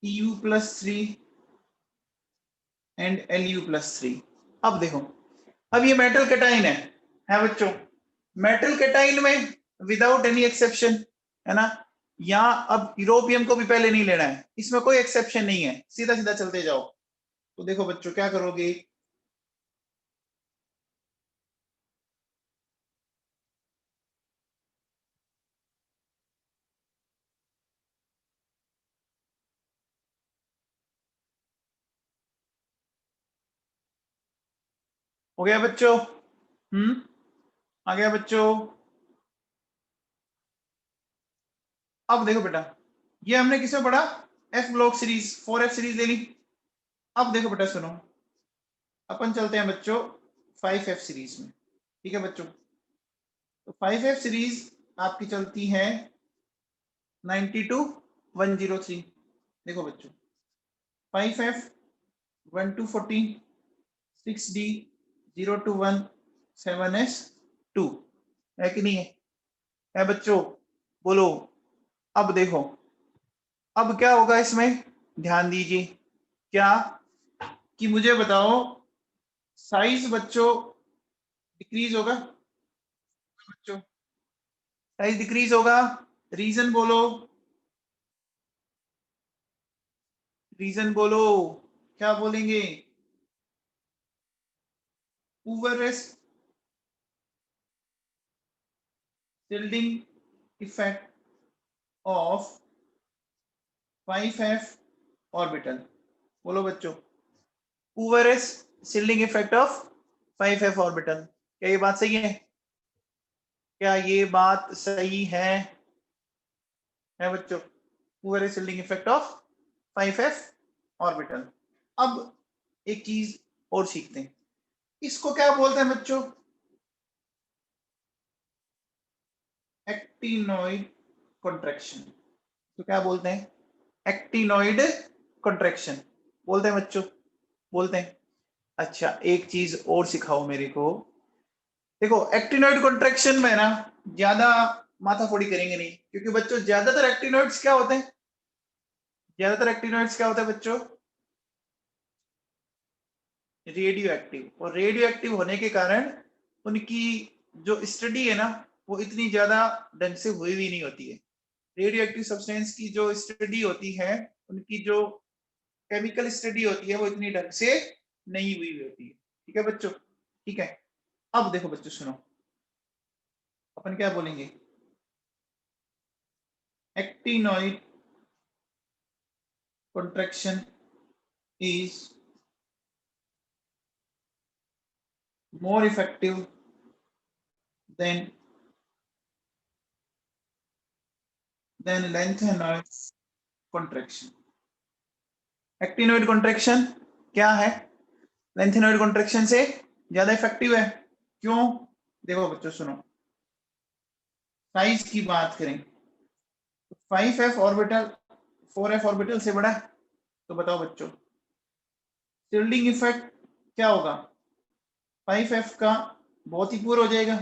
EU+3 and LU+3। अब देखो, अब ये मेटल कैटाइन है बच्चों, मेटल कैटाइन में विदाउट एनी एक्सेप्शन, है ना? यहां अब यूरोपियम को भी पहले नहीं लेना है, इसमें कोई एक्सेप्शन नहीं है, सीधा सीधा चलते जाओ। तो देखो बच्चों क्या करोगे, हो गया बच्चों? आ गया बच्चों? अब देखो बेटा, ये हमने किसमें पढ़ा, F block series, 4F series ले ली। अब देखो बेटा सुनो, अपन चलते हैं बच्चों 5F सीरीज में, ठीक है बच्चों? तो 5F सीरीज आपकी चलती है 92-103। देखो बच्चों, 5F 1-14 6D 0-1 7S2, है कि नहीं है बच्चों? बोलो। अब देखो, अब क्या होगा इसमें, ध्यान दीजिए, क्या कि मुझे बताओ, साइज बच्चों डिक्रीज होगा, बच्चों साइज डिक्रीज होगा, रीजन बोलो, रीजन बोलो, क्या बोलेंगे? Uver's shielding effect of 5F orbital, बोलो बच्चों, Uver's shielding effect of 5F orbital। क्या ये बात सही है? क्या ये बात सही है बच्चों? Uver's shielding effect of 5F orbital। अब एक चीज और सीखते हैं, इसको क्या बोलते हैं बच्चों? Actinoid contraction. तो क्या बोलते हैं? एक्टिनोइड कॉन्ट्रैक्शन बोलते हैं बच्चों, बोलते हैं। अच्छा एक चीज और सिखाओ मेरे को, देखो एक्टिनोइड कॉन्ट्रैक्शन में ना ज्यादा माथाफोड़ी करेंगे नहीं, क्योंकि बच्चों ज्यादातर एक्टिनोइड्स क्या होते हैं, ज्यादातर एक्टिनोइड्स क्या होते हैं बच्चों, रेडियो एक्टिव। और रेडियो एक्टिव होने के कारण उनकी जो स्टडी है ना वो इतनी ज्यादा ढंग से हुई भी नहीं होती है। रेडियो एक्टिव सब्सटेंस की जो स्टडी होती है, उनकी जो केमिकल स्टडी होती है वो इतनी ढंग से नहीं हुई होती है। ठीक है बच्चों, ठीक है। अब देखो बच्चों सुनो, अपन क्या बोलेंगे, actinoid contraction is more effective than lengthenoid contraction। Actinoid contraction क्या है, लेंथेनोइड कॉन्ट्रैक्शन से ज्यादा इफेक्टिव है। क्यों, देखो बच्चों सुनो, साइज की बात करें तो 5f ऑर्बिटल 4f ऑर्बिटल से बड़ा है, तो बताओ बच्चों शिल्डिंग इफेक्ट क्या होगा, 5f का बहुत ही पुअर हो जाएगा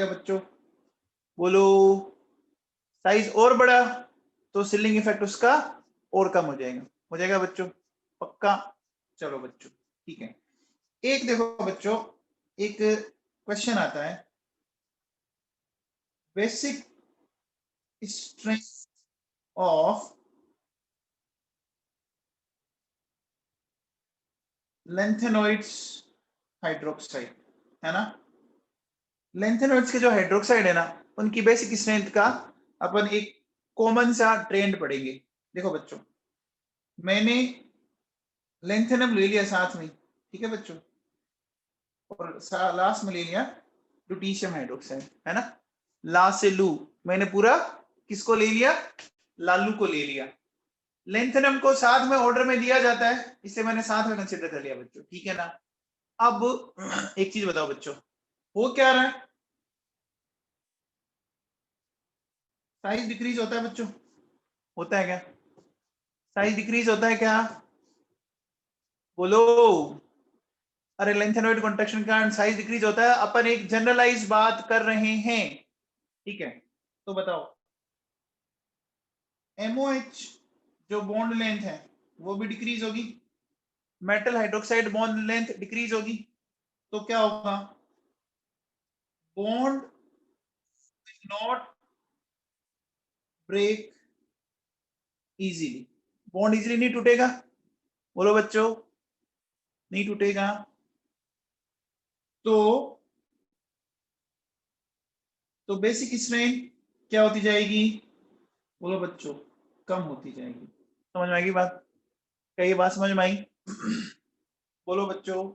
बच्चों, बोलो। साइज और बड़ा तो शिल्डिंग इफेक्ट उसका और कम हो जाएगा बच्चों, पक्का। चलो बच्चों ठीक है। एक देखो बच्चों, एक क्वेश्चन आता है, basic strength of lanthanoids hydroxide, है ना। लेंथेनोइड्स के जो हाइड्रोक्साइड है ना, उनकी बेसिक स्ट्रेंथ का अपन एक कॉमन सा ट्रेंड पढ़ेंगे। देखो बच्चों, मैंने लेंथेनम ले लिया साथ में, ठीक है बच्चों, और लास्ट में ले लिया लुटीशियम हाइड्रोक्साइड, है ना। ला से लू मैंने पूरा किसको ले लिया, लालू को ले लिया। लेंथेनम को साथ में ऑर्डर में दिया जाता है, इसे मैंने साथ में कंसिडर कर लिया बच्चों, ठीक है ना। अब एक चीज बताओ बच्चों, हो क्या रहा है, साइज डिक्रीज होता है बच्चों, होता है क्या, साइज डिक्रीज होता है क्या, बोलो। अरे लेंथेनोइड कॉन्ट्रैक्शन के कारण साइज डिक्रीज होता है, अपन एक जनरलाइज बात कर रहे हैं, ठीक है। तो बताओ MOH जो बॉन्ड लेंथ है वो भी डिक्रीज होगी, metal hydroxide bond length decrease होगी, तो क्या होगा, bond not break easily, bond easily नहीं टूटेगा, बोलो बच्चों, नहीं टूटेगा। तो बेसिक स्ट्रेंथ क्या होती जाएगी, बोलो बच्चों, कम होती जाएगी। समझ में आएगी बात, क्या ये बात समझ में आई, बोलो बच्चों।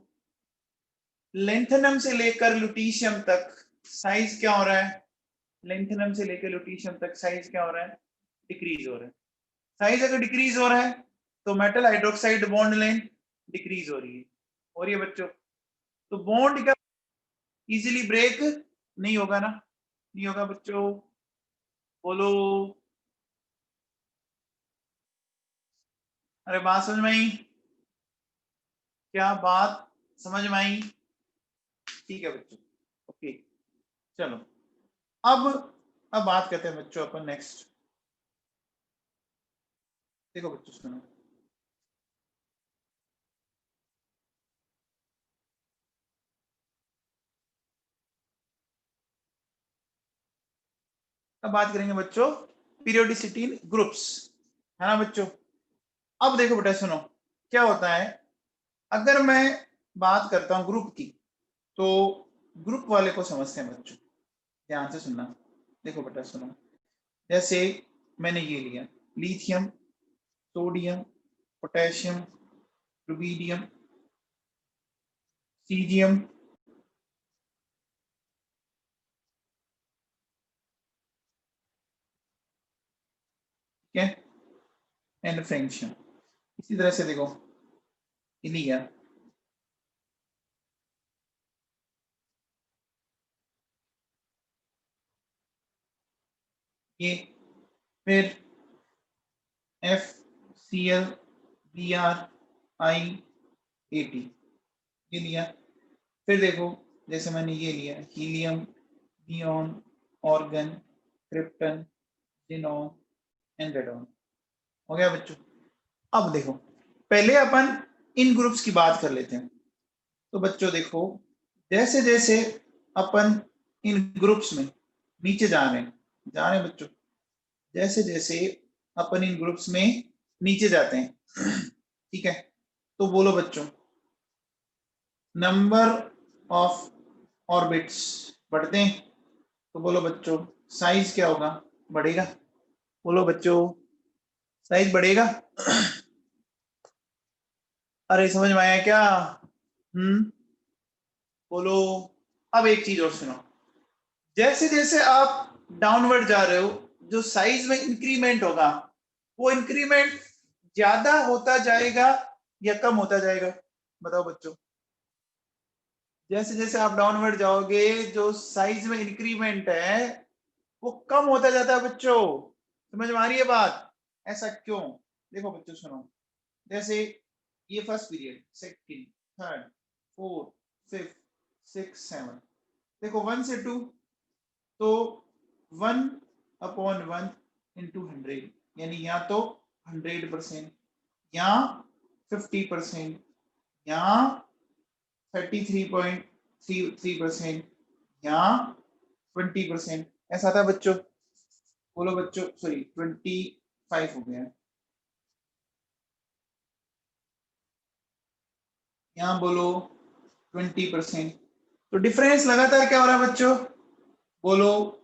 लेंथेनम से लेकर लुटीशियम तक साइज क्या हो रहा है, लेंथेनम से लेकर लुटीशियम तक साइज क्या हो रहा है, डिक्रीज हो रहा है। साइज अगर डिक्रीज हो रहा है तो metal hydroxide bond length decrease हो रही है बच्चों। तो बॉन्ड क्या इजीली ब्रेक नहीं होगा ना, नहीं होगा बच्चों, बोलो। अरे बात समझ में आई, क्या बात समझ में आई, ठीक है बच्चों, ओके। चलो अब बात करते हैं बच्चों अपन नेक्स्ट, देखो बच्चों सुनो, अब बात करेंगे बच्चों पीरियोडिसिटी इन ग्रुप्स, है ना बच्चों। अब देखो बेटा सुनो, क्या होता है, अगर मैं बात करता हूं ग्रुप की, तो ग्रुप वाले को समझते हैं बच्चों, ध्यान से सुनना। देखो बेटा सुनो, जैसे मैंने ये लिया lithium, sodium, potassium, rubidium, caesium, ठीक है, एंड फ्रेंशियम। इसी तरह से देखो ये लिया, ये फिर FCl BrI80 ये लिया। फिर देखो जैसे मैंने ये लिया helium, neon, organ, krypton, xenon and radon. हो गया बच्चों। अब देखो, पहले अपन इन ग्रुप्स की बात कर लेते हैं। तो बच्चों देखो, जैसे जैसे अपन इन ग्रुप्स में नीचे जा रहे हैं बच्चों, जैसे जैसे अपन इन ग्रुप्स में नीचे जाते हैं, ठीक है, तो बोलो बच्चों, नंबर ऑफ ऑर्बिट्स बढ़ते हैं, तो बोलो बच्चों साइज क्या होगा, बढ़ेगा। बोलो बच्चों, साइज बढ़ेगा। अरे समझ में आया क्या? बोलो। अब एक चीज और सुनो, जैसे जैसे आप डाउनवर्ड जा रहे हो, जो साइज में इंक्रीमेंट होगा, वो इंक्रीमेंट ज्यादा होता जाएगा या कम होता जाएगा? बताओ बच्चों। जैसे जैसे आप डाउनवर्ड जाओगे, जो साइज में इंक्रीमेंट है वो कम होता जाता है बच्चों। समझ में आ रही है बात? ऐसा क्यों? देखो बच्चों सुनो, जैसे ये first period, second, third, fourth, fifth, six, seven, देखो 1 से 2, तो 1/1 इंटू 100, यानी या तो 100%, या 50%, या 33.33%, या 20%, ऐसा था बच्चों। बोलो बच्चों, सॉरी 25 हो गया, यहाँ बोलो 20%। तो डिफरेंस लगातार क्या हो रहा है बच्चों? बोलो,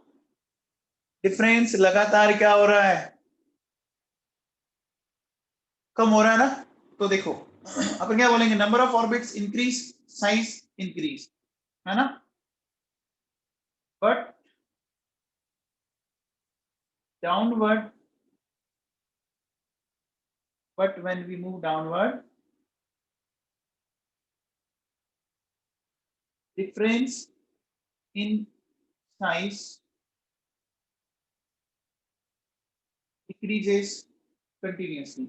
डिफरेंस लगातार क्या हो रहा है? कम हो रहा है ना। तो देखो अपन क्या बोलेंगे, number of orbits increase, size increase, है ना। But downward, but when we move downward, difference in size decreases continuously.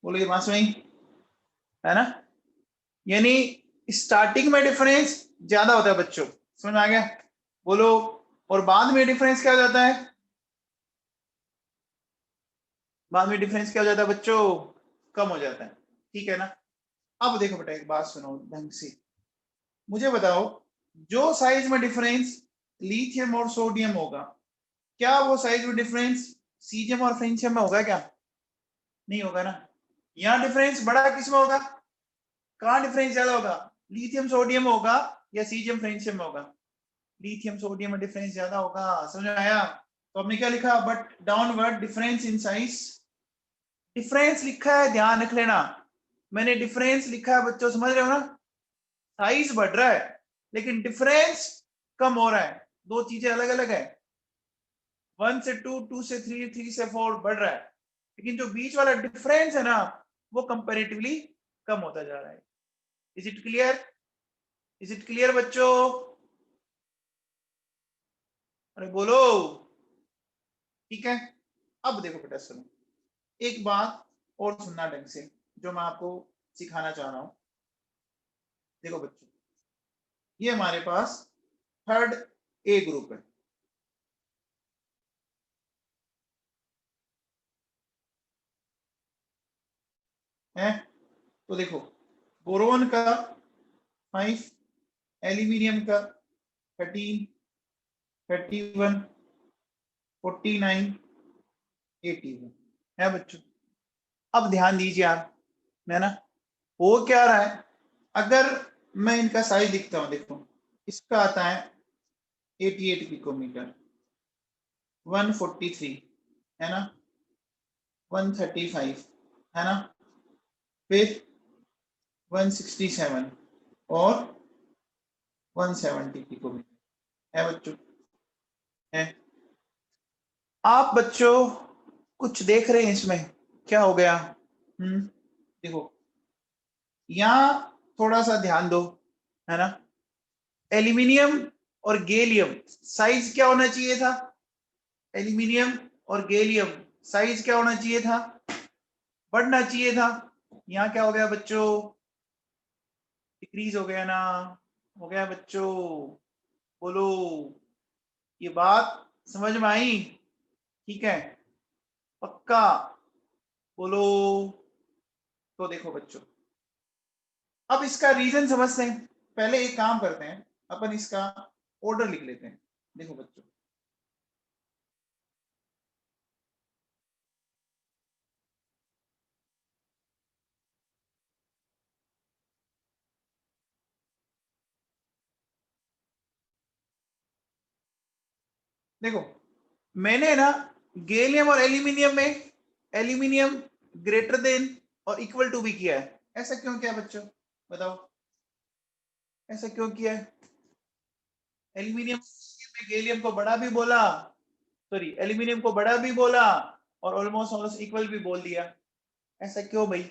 बोलो ये बात सही है ना, यानी स्टार्टिंग में डिफरेंस ज्यादा होता है बच्चों, समझ में आ गया? बोलो, और बाद में डिफरेंस क्या हो जाता है? बाद में डिफरेंस क्या हो जाता है बच्चों? कम हो जाता है, ठीक है ना। अब देखो बेटा, एक बात सुनो ढंग से, मुझे बताओ, जो साइज में डिफरेंस लिथियम और सोडियम होगा, क्या वो साइज में डिफरेंस सीजियम और फ्रेंशियम में होगा क्या? नहीं होगा ना। यहाँ डिफरेंस बड़ा किसमें होगा? कहाँ डिफरेंस ज्यादा होगा? लिथियम सोडियम होगा या सीजियम फ्रेंशियम में होगा? लिथियम सोडियम में डिफरेंस ज्यादा होगा, समझ में आया? तो हमने क्या लिखा, but downward difference in size, difference लिखा है, ध्यान रख लेना, मैंने डिफरेंस लिखा है बच्चों, समझ रहे हो ना। साइज बढ़ रहा है लेकिन डिफरेंस कम हो रहा है, दो चीजें अलग अलग है। 1 से 2, 2 से 3, 3 से 4 बढ़ रहा है, लेकिन जो बीच वाला डिफरेंस है ना, वो कंपैरेटिवली कम होता जा रहा है। Is it clear? Is it clear बच्चों? अरे बोलो। ठीक है। अब देखो बेटा सुनो, एक बात और सुनना ढंग से, जो मैं आपको सिखाना चाह रहा हूं। देखो बच्चों, ये हमारे पास थर्ड ए ग्रुप है। तो देखो, बोरोन का 5, एल्यूमिनियम का 13, 31, 49, 81 है बच्चों। अब ध्यान दीजिए आप, है ना, हो क्या रहा है, अगर मैं इनका साइज लिखता हूं, देखो इसका आता है 88 पिकोमीटर, 143 है ना, 135 है ना, फिर 167 और 170 पिकोमीटर है बच्चों, है। आप बच्चों कुछ देख रहे हैं इसमें, क्या हो गया? देखो, यहां थोड़ा सा ध्यान दो, है ना। एल्यूमिनियम और गैलियम साइज क्या होना चाहिए था? एल्यूमिनियम और गैलियम साइज क्या होना चाहिए था? बढ़ना चाहिए था। यहाँ क्या हो गया बच्चों? डिक्रीज हो गया ना, हो गया बच्चों, बोलो, ये बात समझ में आई? ठीक है, पक्का बोलो। तो देखो बच्चों, अब इसका रीजन समझते हैं। पहले एक काम करते हैं, अपन इसका ऑर्डर लिख लेते हैं। देखो बच्चों, देखो मैंने ना गैलियम और एल्यूमिनियम में एल्यूमिनियम ग्रेटर देन और इक्वल टू भी किया है। ऐसा क्यों किया बच्चों, बताओ, ऐसा क्यों किया है? एल्यूमिनियम में गैलियम को बड़ा भी बोला, सॉरी एल्यूमिनियम को बड़ा भी बोला और ऑलमोस्ट ऑलमोस्ट इक्वल भी बोल दिया। ऐसा क्यों भाई?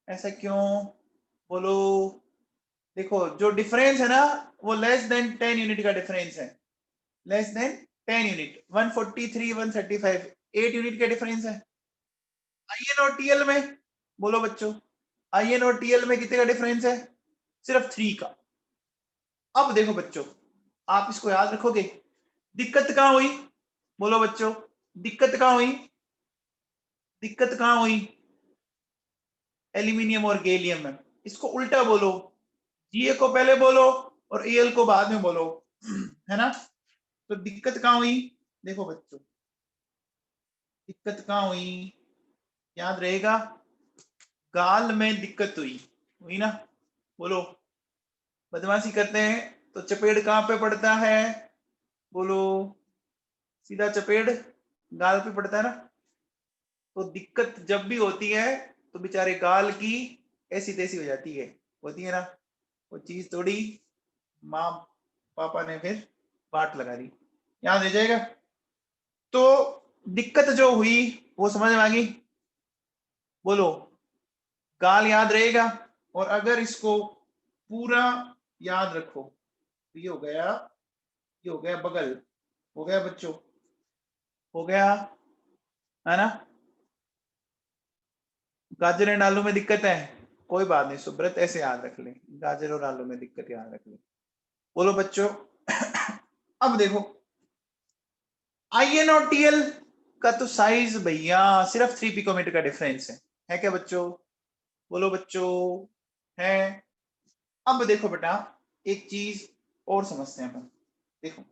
ऐसा क्यों, बोलो। देखो जो डिफरेंस है ना, वो लेस देन 10 यूनिट का डिफरेंस है, लेस देन 10 यूनिट, 143 135, 8 यूनिट का डिफरेंस है। आईएन और टीएल में, बोलो बच्चों, आईएन और टीएल में कितने का डिफरेंस है? सिर्फ 3 का। अब देखो बच्चों, आप इसको याद रखोगे। दिक्कत कहां हुई, बोलो बच्चों, दिक्कत कहां हुई? दिक्कत कहां हुई? एल्यूमिनियम और गैलियम में। इसको उल्टा बोलो, जीए को पहले बोलो और एल को बाद में बोलो, है ना? तो दिक्कत कहां हुई? देखो बच्चों, दिक्कत कहां हुई, याद रहेगा, गाल में दिक्कत हुई, हुई ना? बोलो, बदमाशी करते हैं तो चपेट कहां पे पड़ता है? बोलो, सीधा चपेट गाल पे पड़ता है ना? तो दिक्कत जब भी होती है तो बेचारे गाल की ऐसी तैसी हो जाती है, होती है ना? वो चीज थोड़ी माँ पापा ने फिर बाट लगा दी, याद रह जाएगा। तो दिक्कत जो हुई वो समझ में आ गई, बोलो, गाल याद रहेगा। और अगर इसको पूरा याद रखो तो ये हो गया, ये हो गया बगल, हो गया बच्चों, हो गया, है ना? गाजर एंड आलू में दिक्कत है, कोई बात नहीं सुब्रत, ऐसे याद रख ले, गाजर और आलू में दिक्कत याद रख ले। बोलो बच्चों, अब देखो, आईएन और टीएल का तो साइज भैया सिर्फ 3 पिकोमीटर का डिफरेंस है क्या बच्चों? बोलो बच्चों, है? अब देखो बेटा, एक चीज और समझते हैं अपन। देखो,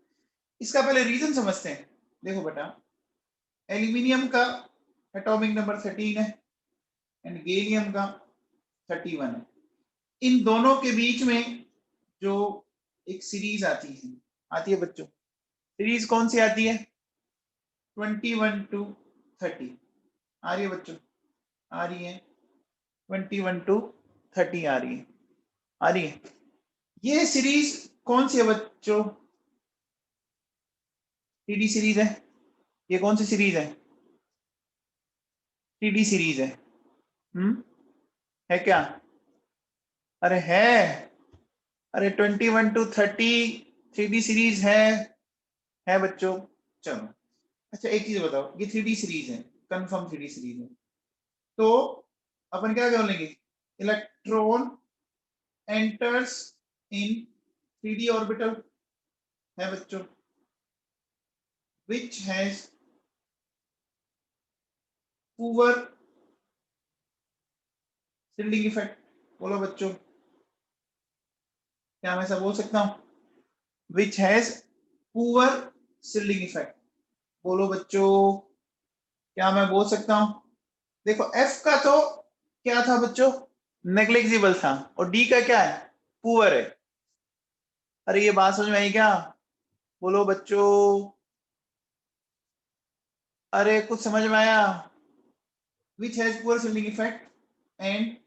इसका पहले रीजन समझते हैं। देखो बेटा, एल्यूमिनियम का एटॉमिक नंबर 13 है एंड गैलियम का 31 है। इन दोनों के बीच में जो एक सीरीज आती है बच्चों, सीरीज कौन सी आती है? 21 to 30 आ रही है बच्चों, आ रही है, 21 to 30 आ रही है, आ रही है। ये सीरीज कौन सी है बच्चों? टीडी सीरीज है। ये कौन सी सीरीज है? टीडी सीरीज है। है क्या? अरे है, अरे 21 to 30 3D सीरीज है बच्चों। चलो, अच्छा एक चीज बताओ, ये 3D सीरीज है, कंफर्म 3D सीरीज है, तो अपन क्या कर लेंगे? Electron enters in 3D orbital, है बच्चों, which has poor shielding effect। बोलो बच्चों, क्या मैं ऐसा बोल सकता हूं? which has poor shielding effect। बोलो बच्चों, क्या मैं बोल सकता हूं? देखो एफ का तो क्या था बच्चों? नेग्लिजिबल था, और डी का क्या है? पुअर है। अरे ये बात समझ में आई क्या? बोलो बच्चों, अरे कुछ समझ में आया? which has poor shielding effect and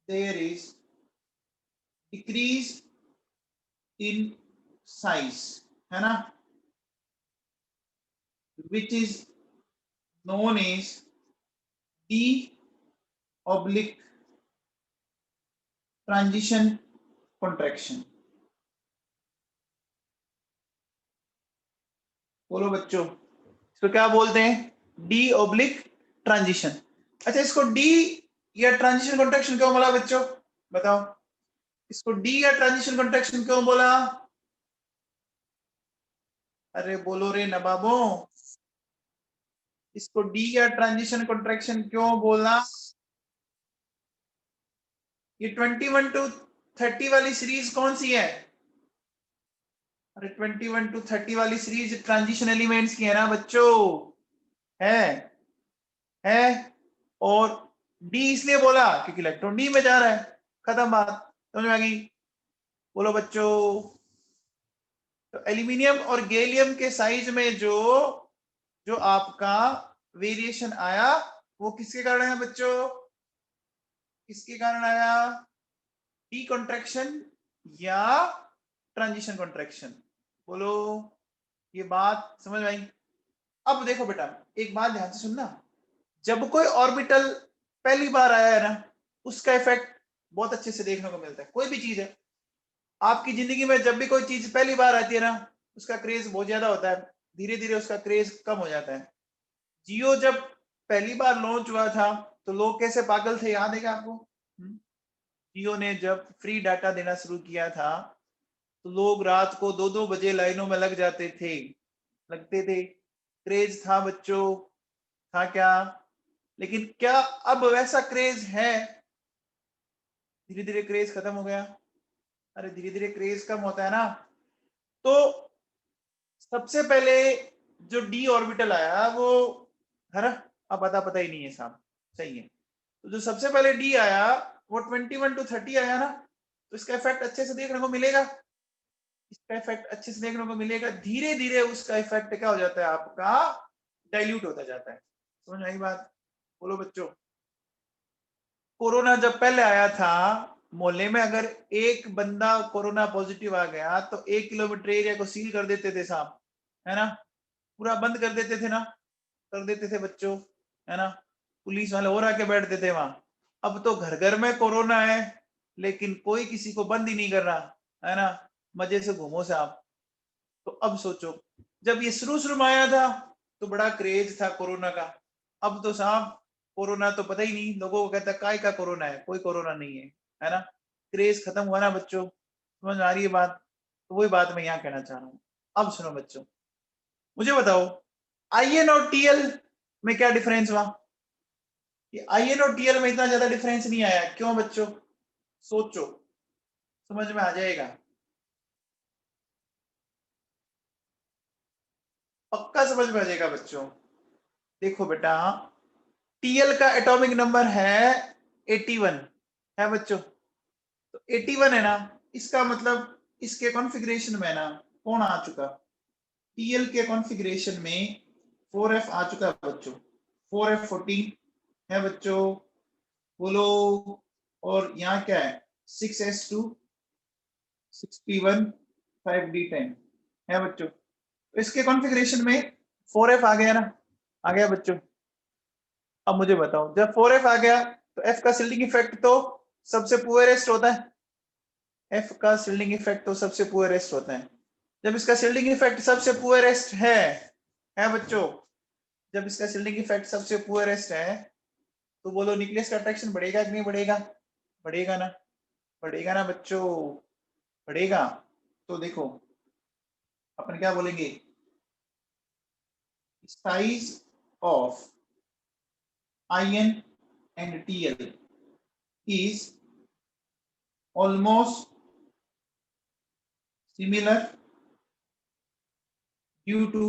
there is decrease in size, है ना? which is known as D oblique transition contraction। बोलो बच्चों, इसको क्या बोलते हैं? D oblique transition. अच्छा, इसको डी या ट्रांजिशन कॉन्ट्रैक्शन क्यों बोला बच्चों, बताओ इसको डी या ट्रांजिशन कॉन्ट्रैक्शन क्यों बोला? अरे बोलो रे नवाबो, इसको डी या ट्रांजिशन कॉन्ट्रैक्शन क्यों बोला? ये 21 टू 30 वाली सीरीज कौन सी है? अरे 21 टू 30 वाली सीरीज ट्रांजिशन एलिमेंट्स की है ना बच्चों, है और डी इसलिए बोला क्योंकि इलेक्ट्रॉन डी में जा रहा है, खत्म बात, समझ में आ गई? बोलो बच्चों। तो एल्यूमिनियम और गैलियम के साइज में जो जो आपका वेरिएशन आया वो किसके कारण है बच्चों, किसके कारण आया? डी कॉन्ट्रैक्शन या ट्रांजिशन कॉन्ट्रैक्शन? बोलो, ये बात समझ में आई? अब देखो बेटा एक बात ध्यान से सुनना, जब कोई ऑर्बिटल पहली बार आया है ना उसका इफेक्ट बहुत अच्छे से देखने को मिलता है। कोई भी चीज है आपकी जिंदगी में, जब भी कोई चीज पहली बार आती है ना उसका क्रेज बहुत ज्यादा होता है, धीरे धीरे उसका क्रेज कम हो जाता है। जियो जब पहली बार लॉन्च हुआ था तो लोग कैसे पागल थे, याद है क्या आपको? जियो ने जब फ्री डाटा देना शुरू किया था तो लोग रात को 2-2 बजे लाइनों में लग जाते थे, लगते थे, क्रेज था बच्चों, था क्या? लेकिन क्या अब वैसा क्रेज है? धीरे धीरे क्रेज खत्म हो गया। अरे धीरे धीरे क्रेज कम होता है ना। तो सबसे पहले जो डी ऑर्बिटल आया वो है ना, अब पता ही नहीं है साहब, सही है। तो जो सबसे पहले डी आया वो 21 टू 30 आया ना, तो इसका इफेक्ट अच्छे से देखने को मिलेगा, इसका इफेक्ट अच्छे से देखने को मिलेगा। धीरे धीरे उसका इफेक्ट क्या हो जाता है आपका, डाइल्यूट होता जाता है। समझ आई बात? बोलो बच्चों। कोरोना जब पहले आया था मोहल्ले में अगर एक बंदा कोरोना पॉजिटिव आ गया तो 1 किलोमीटर एरिया को सील कर देते थे साहब, है ना, पूरा बंद कर देते थे ना, कर देते थे बच्चों, है ना, पुलिस वाले और आके बैठते थे वहां। अब तो घर घर में कोरोना है लेकिन कोई किसी को बंद ही नहीं कर रहा, है ना, मजे से घूमो साहब। तो अब सोचो जब ये शुरू शुरू में आया था तो बड़ा क्रेज था कोरोना का, अब तो साहब कोरोना तो पता ही नहीं, लोगों को कहता है काय का कोरोना है, कोई कोरोना नहीं है ना, क्रेज खत्म हुआ ना बच्चों, समझ आ रही है बात? तो वही बात मैं यहाँ कहना चाह रहा हूँ। अब सुनो बच्चों, मुझे बताओ आईएन और टीएल में क्या डिफरेंस हुआ? ये आईएन और टीएल में इतना ज्यादा डिफरेंस नहीं आया, क्यों बच्चों? सोचो, समझ में आ जाएगा, पक्का समझ में आ जाएगा बच्चों। देखो बेटा टीएल का एटॉमिक नंबर है 81, है बच्चों, तो 81 है ना, इसका मतलब इसके कॉन्फ़िगरेशन में ना कौन आ चुका, टीएल के कॉन्फ़िगरेशन में 4f आ चुका है बच्चों, 4f14 है बच्चों, बोलो। और यहाँ क्या है 6s2 6p1 5d10 है बच्चों, तो इसके कॉन्फ़िगरेशन में 4f आ गया ना, आ गया बच्चों। अब मुझे बताओ जब 4f आ गया तो f का सिल्डिंग इफेक्ट तो सबसे पुअरेस्ट होता है, f का सिल्डिंग इफेक्ट तो सबसे पुअरेस्ट होता है। जब इसका सिल्डिंग इफेक्ट सबसे पुअरेस्ट है बच्चों, जब इसका सिल्डिंग इफेक्ट सबसे पुअरेस्ट है तो बोलो न्यूक्लियस का अट्रैक्शन बढ़ेगा कि नहीं बढ़ेगा? बढ़ेगा ना, बढ़ेगा ना बच्चों, बढ़ेगा। तो देखो अपन क्या बोलेंगे, size of IN and TL is almost similar due to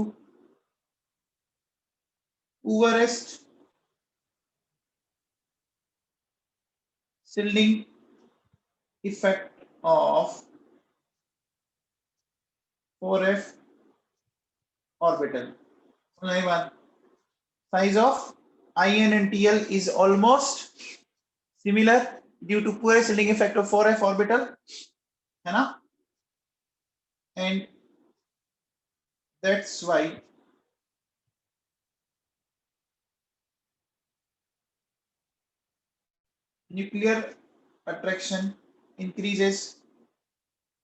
poorest shielding effect of 4f orbital. Size of IN and TL is almost similar due to poorest shielding effect of 4f orbital, है ना, and that's why nuclear attraction increases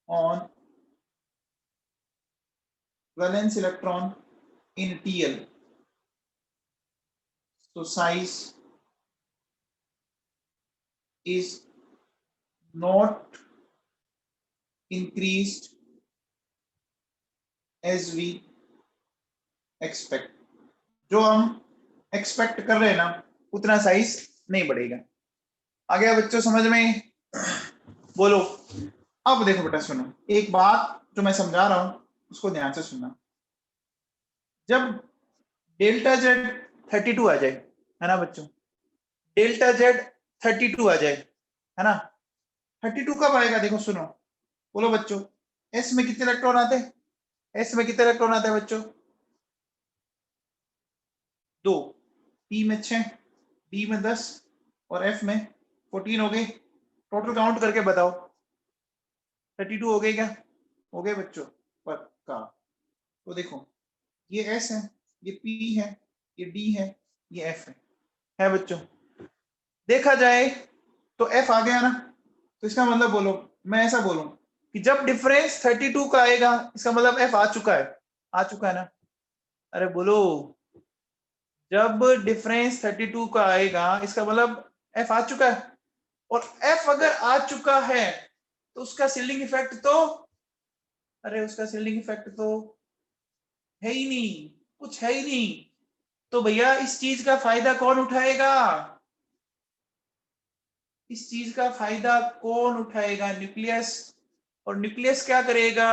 on valence electron in TL. So size is not increased as we expect. जो हम expect कर रहे हैं ना उतना size नहीं बढ़ेगा। आ गया बच्चों समझ में? बोलो। अब देखो बेटा सुनो, एक बात जो मैं समझा रहा हूं उसको ध्यान से सुनना। जब डेल्टा जेड 32 आ जाए, है ना बच्चों, डेल्टा जेड 32 आ जाए, है ना, 32 कब आएगा? देखो सुनो, बोलो बच्चों, एस में कितने इलेक्ट्रॉन आते हैं? एस में कितने इलेक्ट्रॉन आते हैं बच्चों? 2, पी में 6, डी में 10 और एफ में 14 हो गए। टोटल काउंट करके बताओ, 32 हो गए क्या? हो गए बच्चों, पक्का। तो देखो, ये एस है, ये पी है, ये डी है, ये एफ है बच्चों। देखा जाए तो एफ आ गया ना, तो इसका मतलब बोलो, मैं ऐसा बोलूं कि जब डिफरेंस 32 का आएगा इसका मतलब एफ आ चुका है। आ चुका है ना? अरे बोलो, जब डिफरेंस 32 का आएगा इसका मतलब एफ आ चुका है। और एफ अगर आ चुका है तो उसका सीलिंग इफेक्ट तो, अरे उसका सीलिंग इफेक्ट तो है ही नहीं, कुछ है ही नहीं। तो भैया इस चीज का फायदा कौन उठाएगा? इस चीज का फायदा कौन उठाएगा? न्यूक्लियस। और न्यूक्लियस क्या करेगा?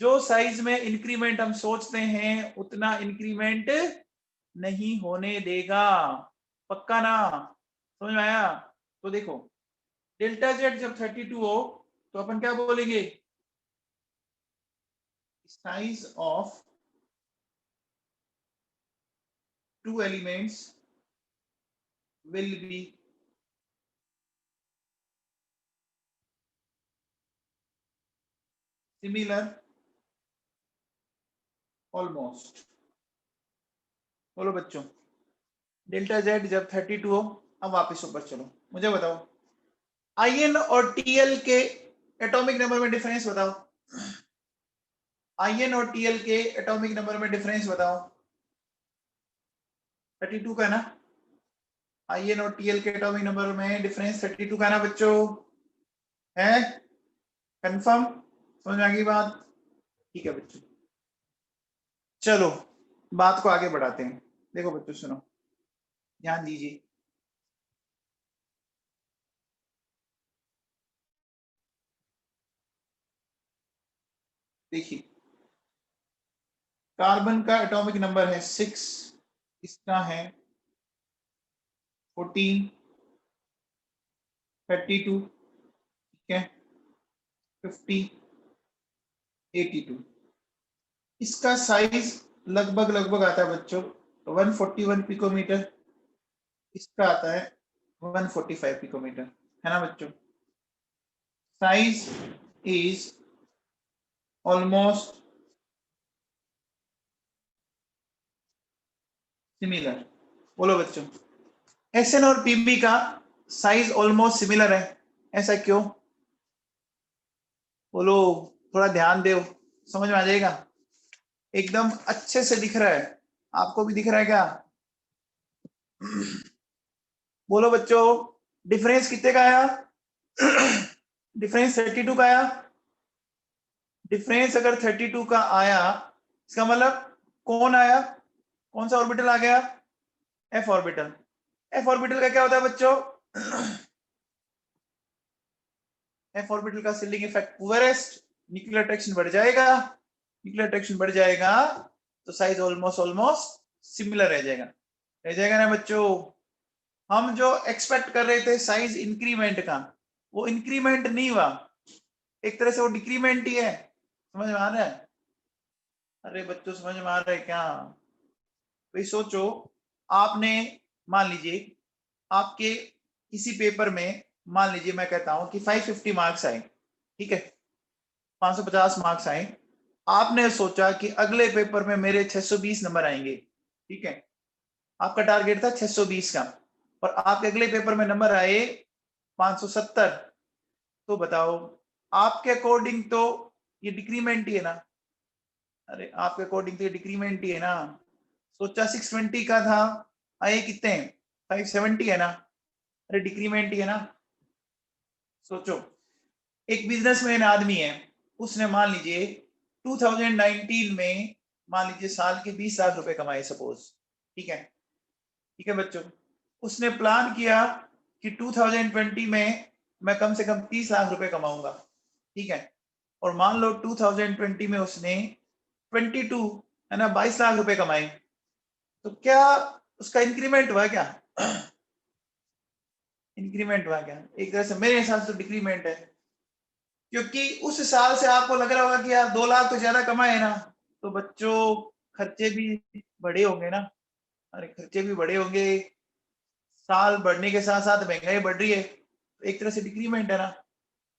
जो साइज में इंक्रीमेंट हम सोचते हैं उतना इंक्रीमेंट नहीं होने देगा। पक्का ना? समझ में आया? तो देखो, डेल्टा जेड जब 32 हो तो अपन क्या बोलेंगे? Size of two elements will be similar almost. बोलो बच्चों, डेल्टा जेड जब 32 हो, अब वापस ऊपर चलो, मुझे बताओ आईएन और टीएल के एटॉमिक नंबर में डिफरेंस बताओ। आईएन और टीएल के एटॉमिक नंबर में डिफरेंस बताओ। 32 का ना? आईएन और टीएल के एटॉमिक नंबर में डिफरेंस 32 का ना बच्चों? है कंफर्म? समझ में आ गई बात? ठीक है बच्चों, चलो बात को आगे बढ़ाते हैं। देखो बच्चों सुनो, ध्यान दीजिए। देखिए, कार्बन का एटॉमिक नंबर है 6, इसका है 14, 32, ठीक है, 50, 82। इसका साइज लगभग लगभग आता है बच्चों 141 पिकोमीटर, इसका आता है 145 पिकोमीटर, है ना बच्चों? Size is almost similar. बोलो बच्चों, एसएन और पीबी का साइज ऑलमोस्ट सिमिलर है, ऐसा क्यों? बोलो, थोड़ा ध्यान दो, समझ में आ जाएगा। एकदम अच्छे से दिख रहा है, आपको भी दिख रहा है क्या? बोलो बच्चों, डिफरेंस कितने का आया? डिफरेंस 32 का आया। डिफरेंस अगर 32 का आया इसका मतलब कौन आया? कौन सा ऑर्बिटल आ गया? F orbital. एफ ऑर्बिटल का क्या होता है बच्चों? एफ ऑर्बिटल का ceiling effect poorest, nuclear attraction बढ़ जाएगा, न्यूक्लियर अट्रैक्शन बढ़ जाएगा तो साइज ऑलमोस्ट ऑलमोस्ट सिमिलर रह जाएगा ना बच्चों? हम जो एक्सपेक्ट कर रहे थे साइज इंक्रीमेंट का, वो इंक्रीमेंट नहीं हुआ, एक तरह से वो डिक्रीमेंट ही है। समझ में आ रहा है? अरे बच्चों समझ में आ रहा है क्या? भाई सोचो, आपने मान लीजिए आपके किसी पेपर में, मान लीजिए मैं कहता हूं कि 550 मार्क्स आए, ठीक है, 550 मार्क्स आए। आपने सोचा कि अगले पेपर में मेरे 620 नंबर आएंगे, ठीक है, आपका टारगेट था 620 का, और आपके अगले पेपर में नंबर आए 570। तो बताओ, आपके अकॉर्डिंग तो ये डिक्रीमेंट ही है ना? अरे आपके अकॉर्डिंग तो ये डिक्रीमेंट ही है ना? सोचा 620 का था, आए कितने? 570 है ना? अरे डिक्रीमेंट ही है ना? सोचो, एक बिजनेसमैन आदमी है, उसने मान लीजिए 2019 में मान लीजिए साल के 20 लाख रुपए कमाए सपोज, ठीक है बच्चों। उसने प्लान किया कि 2020 में मैं कम से कम 30 लाख रुपए कमाऊंगा, ठीक है। और मान लो 2020 में उसने 22 है ना 22 लाख रुपए कमाए, तो क्या उसका इंक्रीमेंट हुआ क्या? इंक्रीमेंट हुआ क्या? एक तरह से मेरे हिसाब से तो डिक्रीमेंट है, क्योंकि उस साल से आपको लग रहा होगा कि यार 2 लाख तो ज्यादा कमाए ना, तो बच्चों खर्चे भी बड़े होंगे ना। अरे खर्चे भी बड़े होंगे, साल बढ़ने के साथ साथ महंगाई बढ़ रही है, तो एक तरह से डिक्रीमेंट है ना।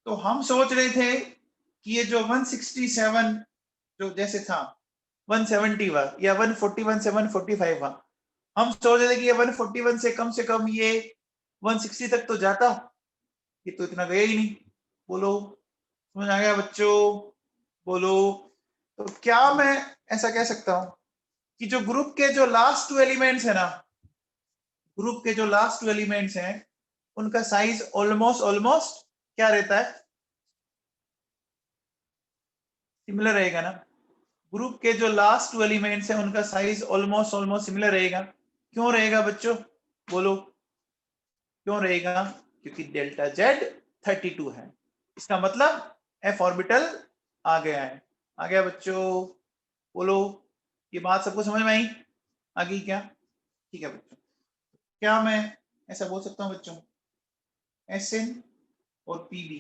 तो हम सोच रहे थे कि ये जो 167 जो जैसे था 170 हुआ या 141 से 145 हुआ, हम सोच रहे थे कि ये 141 से कम ये 160 तक तो जाता, ये तो इतना गया ही नहीं। बोलो समझ आ गया बच्चों? बोलो। तो क्या मैं ऐसा कह सकता हूं कि जो ग्रुप के जो लास्ट 2 एलिमेंट्स है ना, ग्रुप के जो लास्ट 2 एलिमेंट्स हैं उनका साइज ऑलमोस्ट क्या रहता है? सिमिलर रहेगा ना। ग्रुप के जो लास्ट 2 एलिमेंट्स हैं उनका साइज ऑलमोस्ट सिमिलर रहेगा। क्यों रहेगा बच्चों? बोलो क्यों रहेगा? क्योंकि डेल्टा जेड 32 है। इसका मतलब एफ ऑर्बिटल आ गया है। आ गया बच्चों? बोलो, ये बात सबको समझ में आई? आ गई क्या? ठीक है बच्चों, क्या मैं ऐसा बोल सकता हूं बच्चों, एस एन और पीबी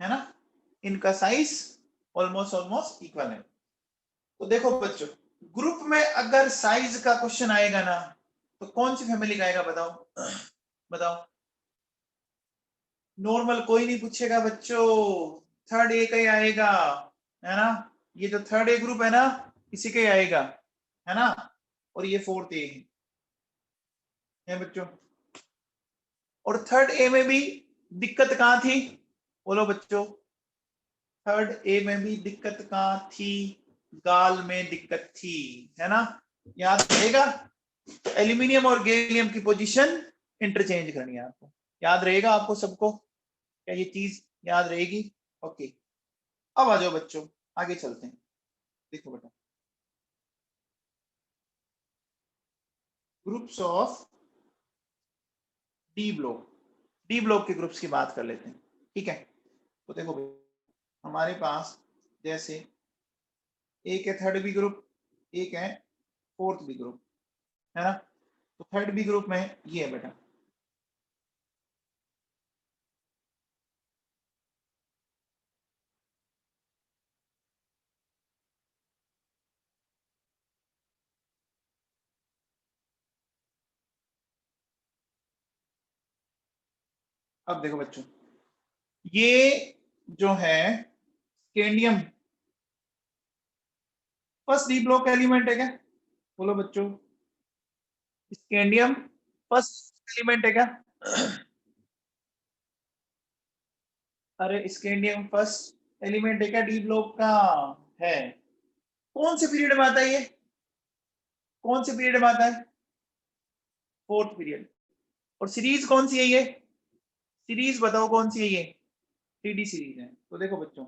है ना, इनका साइज ऑलमोस्ट इक्वल है। तो देखो बच्चों, ग्रुप में अगर साइज का क्वेश्चन आएगा ना, तो कौन सी फैमिली का आएगा बताओ? बताओ। नॉर्मल कोई नहीं पूछेगा बच्चों, थर्ड ए का ही आएगा, है ना। ये जो थर्ड ए ग्रुप है ना, इसी का ही आएगा, है ना। और ये फोर्थ ए है बच्चों। और थर्ड ए में भी दिक्कत कहां थी? बोलो बच्चों, थर्ड ए में भी दिक्कत कहां थी? गाल में दिक्कत थी, है ना। याद रहेगा? एल्यूमिनियम और गैलियम की पोजीशन इंटरचेंज करनी है आपको। याद रहेगा आपको सबको? क्या ये चीज याद रहेगी? ओके, अब आ जाओ बच्चों, आगे चलते हैं। देखो बेटा, groups of D block, D block के ग्रुप्स की बात कर लेते हैं, ठीक है। तो देखो हमारे पास जैसे एक है थर्ड बी ग्रुप, एक है फोर्थ बी ग्रुप, है ना। तो थर्ड बी ग्रुप में ये है बेटा, अब देखो बच्चों, ये जो है scandium first D block element है क्या? बोलो बच्चों, स्कैंडियम फर्स्ट एलिमेंट है क्या? अरे स्कैंडियम फर्स्ट एलिमेंट है क्या डी ब्लॉक का? है। कौन से पीरियड में आता है ये? कौन से पीरियड में आता है? Fourth period. और सीरीज कौन सी है ये? सीरीज बताओ कौन सी है ये? 3D सीरीज है। तो देखो बच्चों,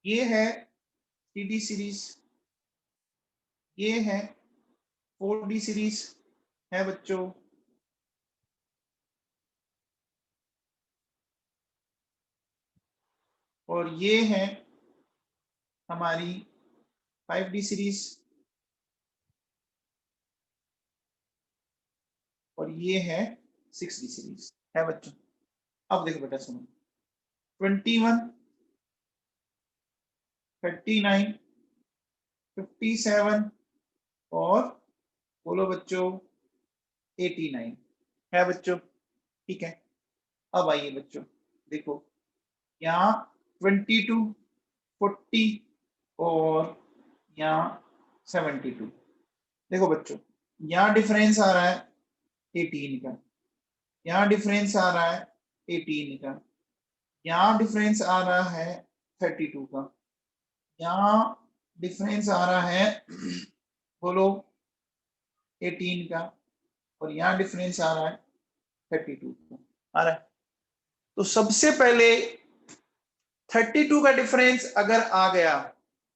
ये है 3D सीरीज, ये है 4D सीरीज, है बच्चों। और ये है हमारी 5D सीरीज, और ये है 6D सीरीज, है बच्चों। अब देखो बेटा सुनो, 21, 39, 57 और बोलो बच्चों 89, है बच्चों, ठीक है। अब आइए बच्चों, देखो यहाँ 22, 40 और यहाँ 72। देखो बच्चों, यहाँ डिफरेंस आ रहा है 18 का, यहाँ डिफरेंस आ रहा है 18 का, यहाँ डिफरेंस आ रहा है 32 का, यहाँ डिफरेंस आ रहा है बोलो 18 का, और यहाँ डिफरेंस आ रहा है 32 का, आ रहा है। तो सबसे पहले 32 का डिफरेंस अगर आ गया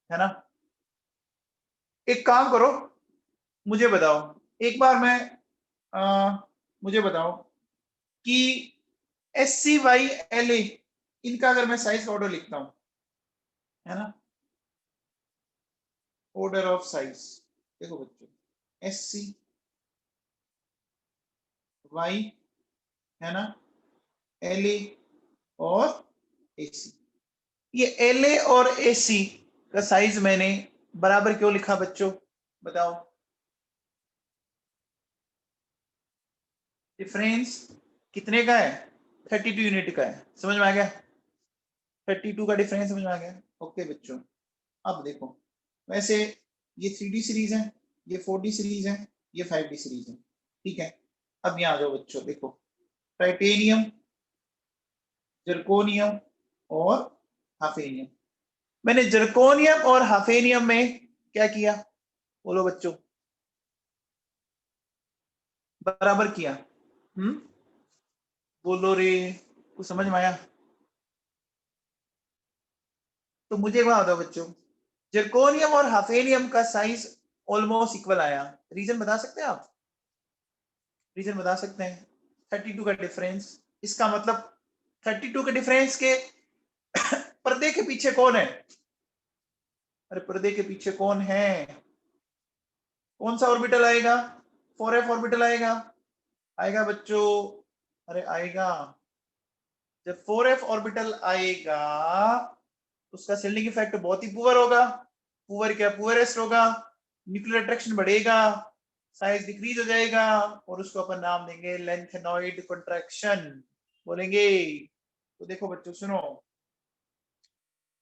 है ना, एक काम करो, मुझे बताओ एक बार मैं मुझे बताओ कि SCYLA इनका अगर मैं साइज ऑर्डर लिखता हूं, है ना, ऑर्डर ऑफ साइज, देखो बच्चों SCY है ना, LA और AC, ये LA और AC का साइज मैंने बराबर क्यों लिखा बच्चों, बताओ। डिफरेंस कितने का है, 32 यूनिट का है, समझ में आ गया, 32 का डिफरेंस समझ में आ गया। ओके बच्चों, अब देखो, वैसे ये 3D सीरीज है, ये 4D सीरीज है, ये 5D सीरीज है, ठीक है। अब यहाँ आ जाओ बच्चों, देखो टाइटेनियम, जर्कोनियम और हाफेनियम। मैंने जर्कोनियम और हाफेनियम में क्या किया, बोलो बच्चों, बराबर किया। बोलो रे, कुछ समझ में आया? तो मुझे एक बात बताओ बच्चों, जर्कोनियम और हाफेनियम का साइज ऑलमोस्ट इक्वल आया, रीजन बता सकते हैं आप, रीजन बता सकते हैं? 32 का डिफरेंस, इसका मतलब 32 के डिफरेंस के पर्दे के पीछे कौन है, अरे पर्दे के पीछे कौन है, कौन सा ऑर्बिटल आएगा, 4f ऑर्बिटल आएगा, आएगा बच्चों, अरे आएगा। जब 4f ऑर्बिटल आएगा उसका शिल्डिंग इफेक्ट बहुत ही पुअर होगा, पुअर क्या पुअरेस्ट होगा, न्यूक्लियर अट्रैक्शन बढ़ेगा, साइज डिक्रीज हो जाएगा और उसको अपन नाम देंगे लेंथेनॉइड कंट्रैक्शन बोलेंगे। तो देखो बच्चों सुनो,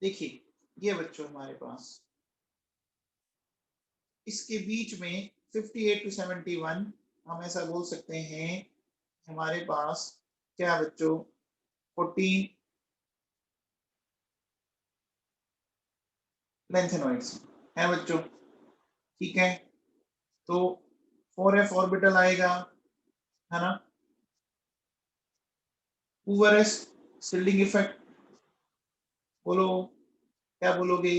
देखिए ये बच्चों हमारे पास इसके बीच में 58 to 71 हम ऐसा बोल सकते हैं, हमारे पास क्या बच्चों 14 लेंथेनॉइड्स है बच्चों, ठीक है। तो 4f ऑर्बिटल आएगा, है ना, पुअरेस्ट शिल्डिंग इफेक्ट, बोलो क्या बोलोगे,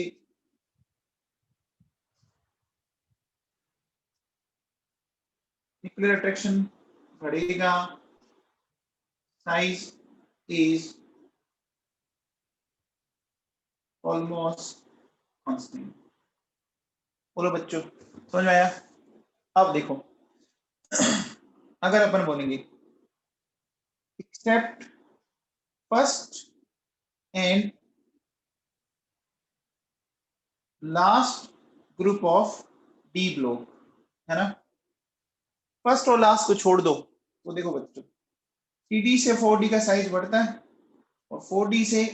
न्यूक्लियर अट्रैक्शन बढ़ेगा, साइज इज ऑलमोस्ट कांस्टेंट, बोलो बच्चों समझ में आया? अब देखो अगर अपन बोलेंगे accept first and last group of D block, है ना, फर्स्ट और लास्ट को छोड़ दो, तो देखो बच्चों 3D से 4D का साइज बढ़ता है और 4D से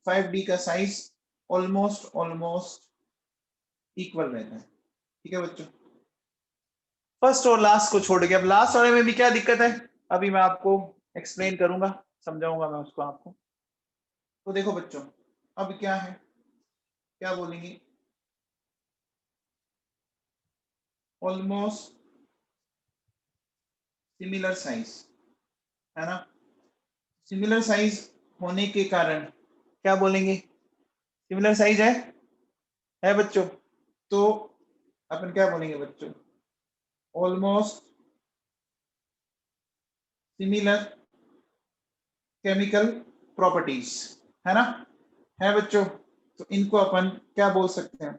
5D का साइज ऑलमोस्ट ऑलमोस्ट इक्वल रहता है, ठीक है बच्चों। फर्स्ट और लास्ट को छोड़ के अब लास्ट वाले में भी क्या दिक्कत है, अभी मैं आपको एक्सप्लेन करूंगा, समझाऊंगा मैं उसको आपको। तो देखो बच्चों अब क्या है, क्या बोलेंगे, ऑलमोस्ट सिमिलर साइज, है ना, सिमिलर साइज होने के कारण क्या बोलेंगे, सिमिलर साइज है बच्चों, तो अपन क्या बोलेंगे बच्चों, ऑलमोस्ट सिमिलर केमिकल प्रॉपर्टीज, है ना, है बच्चों। तो इनको अपन क्या बोल सकते हैं,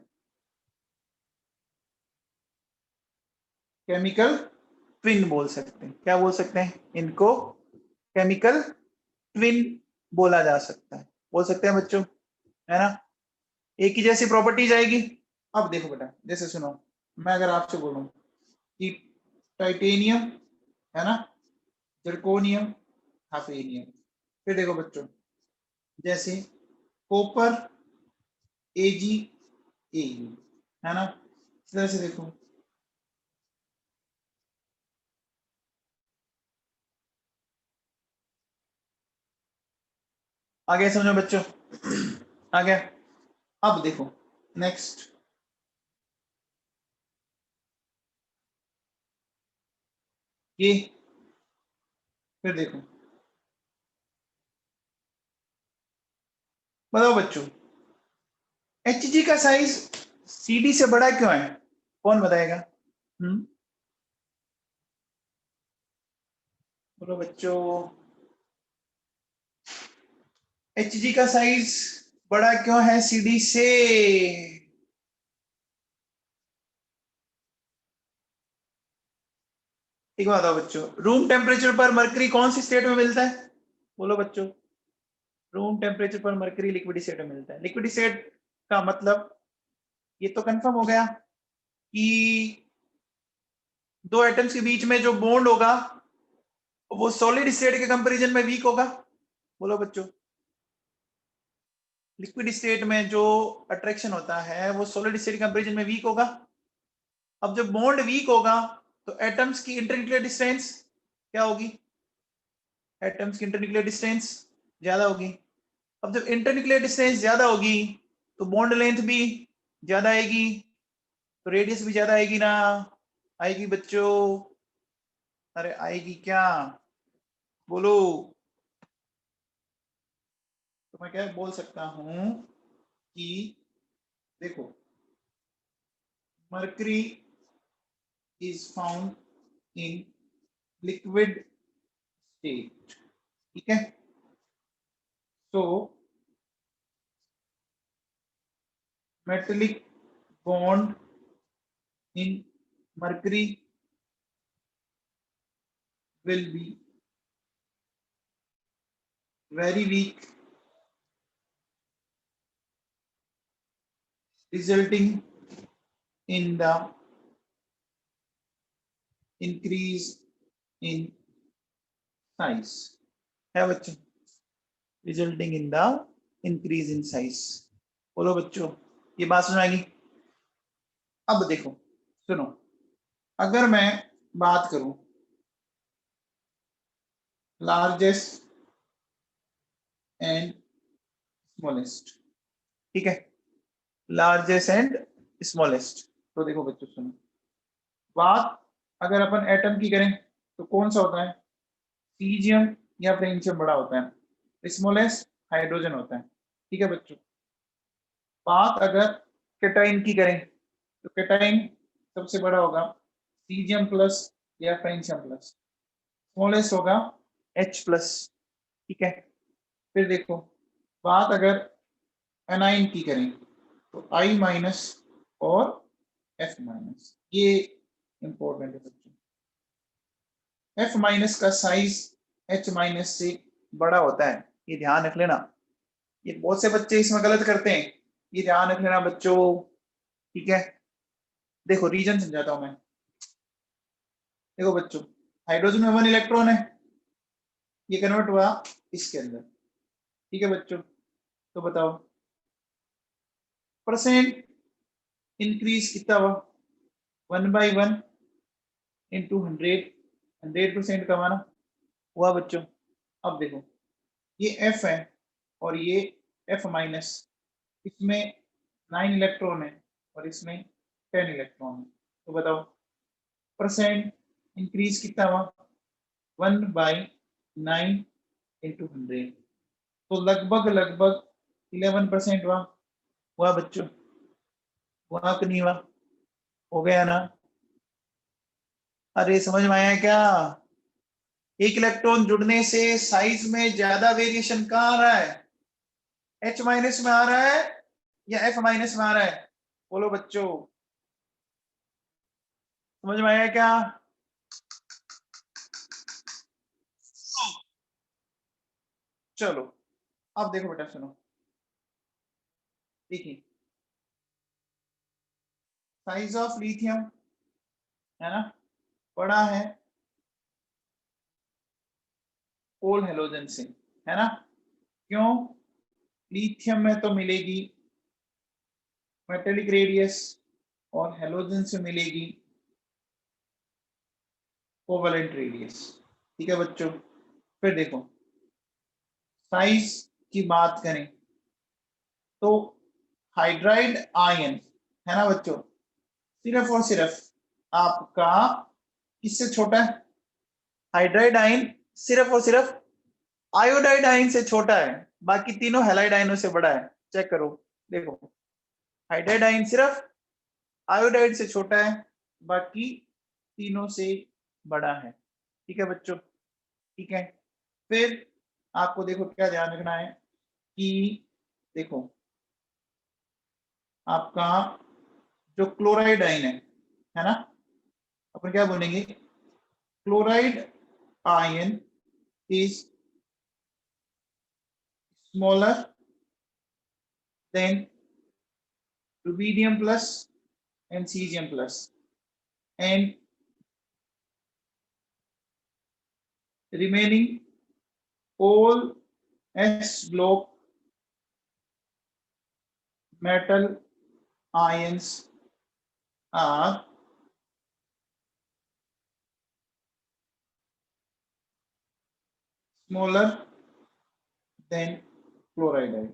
केमिकल ट्विन बोल सकते हैं, क्या बोल सकते हैं इनको, केमिकल ट्विन बोला जा सकता है, बोल सकते हैं बच्चों, है ना, एक ही जैसी प्रॉपर्टीज आएगी। अब देखो बेटा जैसे सुनो, मैं अगर आपसे बोलूं कि टाइटेनियम, है ना, जर्कोनियम, हाफेनियम, फिर देखो बच्चों जैसे कॉपर एजी एयू, है ना, इस तरह से देखो, आ गया समझो बच्चों, आ गया। अब देखो नेक्स्ट, ये फिर देखो बताओ बच्चों, Hg का साइज Cd से बड़ा क्यों है? कौन बताएगा? बोलो बच्चों, Hg का साइज बड़ा क्यों है Cd से? एक बात बताओ बच्चों, रूम टेम्परेचर पर मरकरी कौन सी स्टेट में मिलता है? बोलो बच्चों, रूम टेम्परेचर पर मरकरी लिक्विड स्टेट में मिलता है। लिक्विड स्टेट का मतलब ये तो कंफर्म हो गया कि दो एटम्स के बीच में जो बॉन्ड होगा वो सॉलिड स्टेट के कंपैरिजन में वीक होगा। बोलो बच्चों, लिक्विड स्टेट में जो अट्रैक्शन होता है वो सॉलिड स्टेट के कंपैरिजन में वीक होगा। अब जब बॉन्ड वीक होगा तो एटम्स की इंटरन्यूक्लियर डिस्टेंस क्या होगी? एटम्स की इंटरन्यूक्लियर डिस्टेंस ज्यादा होगी। अब जब इंटरन्यूक्लियर डिस्टेंस ज्यादा होगी तो बॉन्ड लेंथ भी ज्यादा आएगी, तो रेडियस भी ज्यादा आएगी ना? आएगी बच्चों? अरे आएगी क्या? बोलो। तो मैं क्या बोल सकता हूं कि देखो, mercury is found in liquid state, ठीक है? तो metallic bond in mercury will be very weak, resulting in the increase in size, है बच्चों? Resulting in the increase in size. बोलो बच्चों, ये बात समझ आएगी? अब देखो, सुनो, अगर मैं बात करूं लार्जेस्ट एंड स्मॉलेस्ट, ठीक है? लार्जेस्ट एंड स्मॉलेस्ट, तो देखो बच्चों सुनो, बात अगर अपन एटम की करें तो कौन सा होता है? सीजियम या फ्रेंशियम बड़ा होता है, स्मॉलेस्ट हाइड्रोजन होता है, ठीक है बच्चों? बात अगर केटाइन की करें तो केटाइन सबसे बड़ा होगा सीजियम प्लस या फ्रेंशियम प्लस, स्मॉलेस्ट होगा H प्लस, ठीक है? फिर देखो, बात अगर एनाइन की करें तो I माइनस और F माइनस, ये इंपॉर्टेंट है बच्चों। F माइनस का साइज H माइनस से बड़ा होता है, ये ध्यान रख लेना। ये बहुत से बच्चे इसमें गलत करते हैं, ये ध्यान रख लेना बच्चों, ठीक है? देखो रीजन समझाता हूं मैं। देखो बच्चों, हाइड्रोजन में 1 इलेक्ट्रॉन है, ये कन्वर्ट हुआ इसके अंदर, ठीक है बच्चों? तो बताओ परसेंट इंक्रीज कितना हुआ? 1/1 इंटू 100% का माना हुआ बच्चों। अब देखो, ये F है और ये F माइनस, इसमें 9 इलेक्ट्रॉन है और इसमें 10 इलेक्ट्रॉन है, तो बताओ परसेंट इंक्रीज कितना हुआ? 1/9 इंटू 100, तो लगभग लगभग 11% हुआ बच्चों, हुआ कि नहीं हुआ? हो गया ना? अरे समझ में आया क्या? एक इलेक्ट्रॉन जुड़ने से साइज में ज्यादा वेरिएशन कहाँ आ रहा है? H माइनस में आ रहा है या F माइनस में आ रहा है? बोलो बच्चों, समझ में आया क्या? चलो अब देखो बेटा, सुनो, देखिए साइज ऑफ लिथियम है ना, बड़ा है कोल हेलोजन से, है ना? क्यों? लिथियम में तो मिलेगी मेटेलिक रेडियस और हेलोजन से मिलेगी कोवेलेंट रेडियस, ठीक है बच्चों? फिर देखो, साइज की बात करें तो हाइड्राइड आयन है ना बच्चों, सिर्फ और सिर्फ आपका किससे छोटा है? हाइड्राइड आयन सिर्फ और सिर्फ आयोडाइड आयन से छोटा है, बाकी तीनों हैलाइड आयनों से बड़ा है। चेक करो, देखो हाइड्राइड आयन सिर्फ आयोडाइड से छोटा है, बाकी तीनों से बड़ा है। ठीक है बच्चों, ठीक है। फिर आपको देखो क्या ध्यान रखना है कि देखो आपका जो क्लोराइड आयन है ना, अपन क्या बोलेंगे, chloride ion is smaller than rubidium plus and cesium plus, and remaining all s block metal ions are smaller than chloride ion।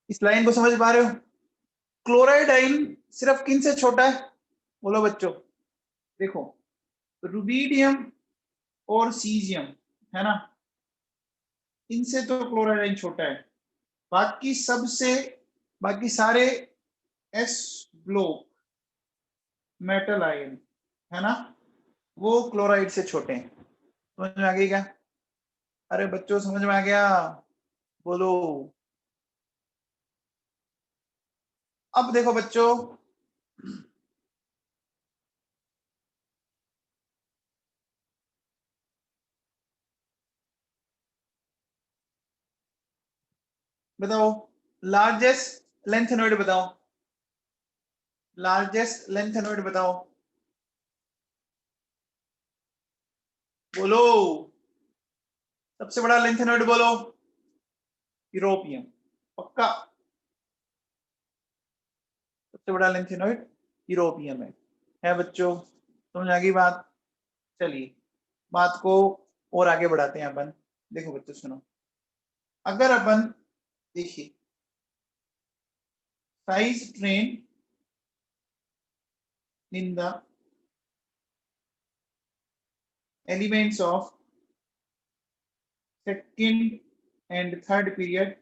इस लाइन को समझ पा रहे हो? क्लोराइड आयन सिर्फ किन से छोटा है, बोलो बच्चों। देखो रुबीडियम और सीजियम है ना, इनसे तो क्लोराइड आयन छोटा है। बाकी सबसे, बाकी सारे एस ब्लॉक मेटल आयन है ना, वो क्लोराइड से छोटे हैं। समझ में आ गई क्या? अरे बच्चों समझ में आ गया, बोलो। अब देखो बच्चों, बताओ लार्जेस्ट लेंथेनॉइड बताओ, लार्जेस्ट लेंथेनॉइड बताओ, बोलो। सबसे बड़ा लेंथेनॉइड बोलो, यूरोपियम, पक्का? सबसे बड़ा लेंथेनॉइड यूरोपियम है बच्चों। समझ आ गई बात? चलिए बात को और आगे बढ़ाते हैं अपन। देखो बच्चों सुनो, अगर अपन देखिए size train in the elements of second and third period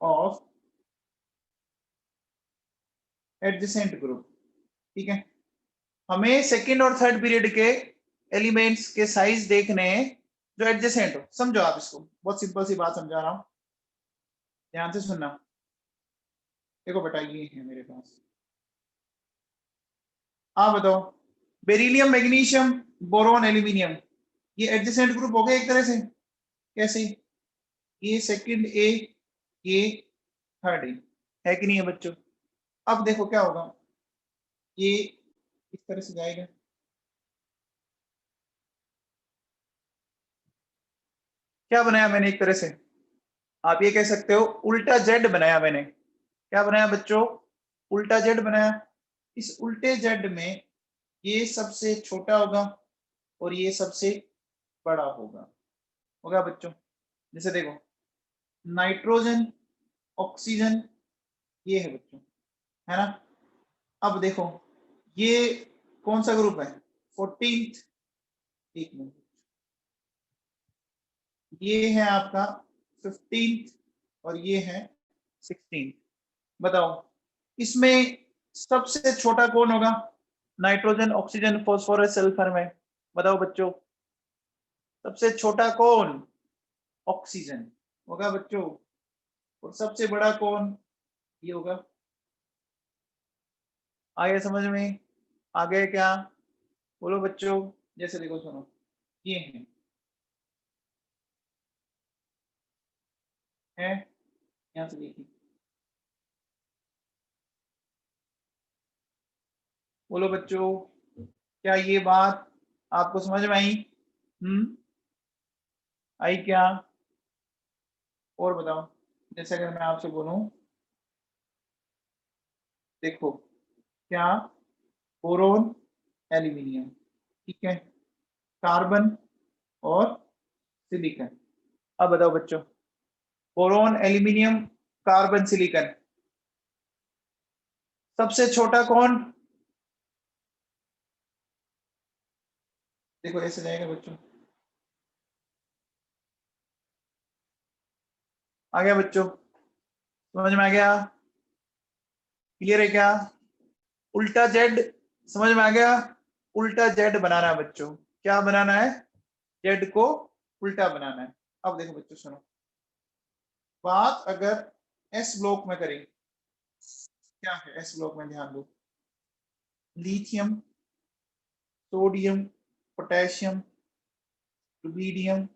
of adjacent group, ठीक है। हमें सेकंड और थर्ड पीरियड के एलिमेंट्स के साइज देखने हैं जो एडजेसेंट हो। समझो आप इसको, बहुत सिंपल सी बात समझा रहा हूं, ध्यान से सुनना। देखो बेटा ये है मेरे पास, आप बताओ बेरिलियम मैग्नीशियम बोरोन एल्यूमिनियम, ये एडजेसेंट ग्रुप हो गए एक तरह से। कैसे? ये सेकंड ए, ये थर्ड ए, है कि नहीं है बच्चों? अब देखो क्या होगा, ये इस तरह से जाएगा, क्या बनाया मैंने एक तरह से, आप ये कह सकते हो उल्टा जेड बनाया मैंने। क्या बनाया बच्चों? उल्टा जेड बनाया। इस उल्टे जेड में ये सबसे छोटा होगा और ये सबसे बड़ा होगा बच्चों। जैसे देखो नाइट्रोजन, ऑक्सीजन, ये है बच्चों, है ना। अब देखो ये कौन सा ग्रुप है, 14th, एक मिनट, ये है आपका 15th और ये है 16th। बताओ इसमें सबसे छोटा कौन होगा, नाइट्रोजन, ऑक्सीजन, फॉस्फोरस, सल्फर में? बताओ बच्चों सबसे छोटा कौन? ऑक्सीजन होगा बच्चों। और सबसे बड़ा कौन? ये होगा। आगे समझ में आ गए क्या? बोलो बच्चों। जैसे देखो सुनो, ये है यहाँ से देखिए, बोलो बच्चों क्या ये बात आपको समझ में आई? आई क्या? और बताओ, जैसे अगर मैं आपसे बोलूं, देखो क्या, बोरोन एल्यूमिनियम, ठीक है, कार्बन और सिलिकॉन। अब बताओ बच्चों बोरोन एल्यूमिनियम कार्बन सिलिकॉन, सबसे छोटा कौन? देखो ऐसे जाएगा बच्चों, आ गया बच्चों, समझ में आ गया? क्लियर है क्या? उल्टा जेड समझ में आ गया? उल्टा जेड बनाना है बच्चों। क्या बनाना है? जेड को उल्टा बनाना है। अब देखो बच्चों सुनो, बात अगर एस ब्लॉक में करें, क्या है एस ब्लॉक में, ध्यान दो। लिथियम, सोडियम, पोटेशियम, रुबीडियम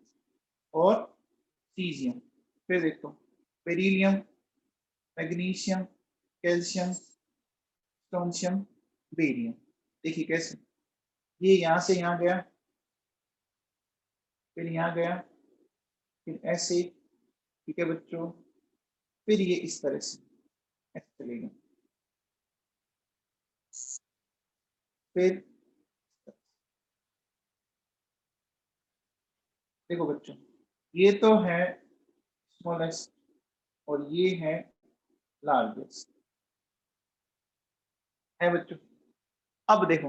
और सीजियम। फिर देखो beryllium, magnesium, calcium, strontium, barium. देखिए कैसे, ये यहां से यहां गया, फिर यहां गया, फिर ऐसे, ठीक है बच्चों, फिर ये इस तरह से ऐसे चलेगा, फिर देखो बच्चों, ये तो है स्मॉलेस्ट और ये है लार्जेस्ट, है बच्चों। अब देखो,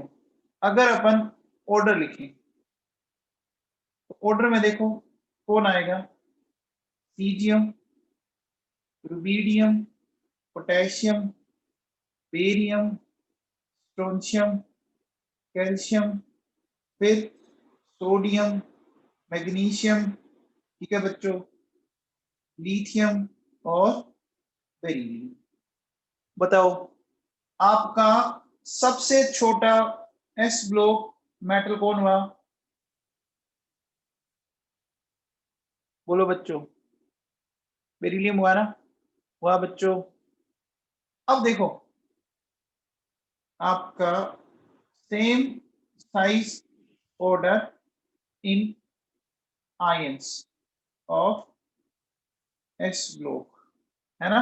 अगर अपन ऑर्डर लिखें तो ऑर्डर में देखो कौन आएगा? Caesium, rubidium, potassium, barium, strontium, calcium, फिर सोडियम, मैग्नीशियम, ठीक है बच्चों, लिथियम और बेरिलियम। बताओ आपका सबसे छोटा एस ब्लॉक मेटल कौन हुआ? बोलो बच्चों, बेरिलियम हुआ ना? हुआ बच्चों। अब देखो आपका same size order in ions of S block, है ना?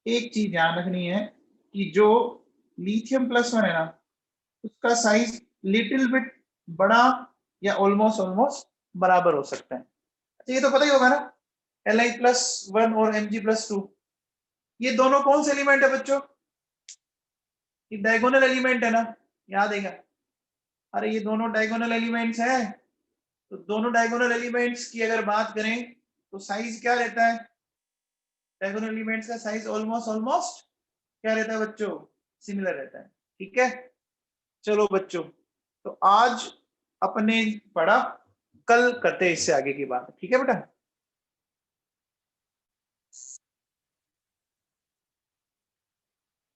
एक चीज ध्यान रखनी है कि जो लिथियम प्लस वन है ना, उसका साइज लिटिल बिट बड़ा या ऑलमोस्ट ऑलमोस्ट बराबर हो सकता है। अच्छा ये तो पता ही होगा ना, Li+1 और Mg+2, ये दोनों कौन से एलिमेंट है बच्चों? ये डायगोनल एलिमेंट है ना, याद है क्या? अरे ये दोनों डायगोनल एलिमेंट्स हैं, तो दोनों डायगोनल एलिमेंट्स की अगर बात करें तो साइज क्या रहता है? डायगोनल एलिमेंट्स का साइज ऑलमोस्ट ऑलमोस्ट क्या रहता है बच्चों? सिमिलर रहता है। ठीक है, चलो बच्चों, तो आज अपने पढ़ा, कल करते हैं इससे आगे की बात। ठीक है बेटा।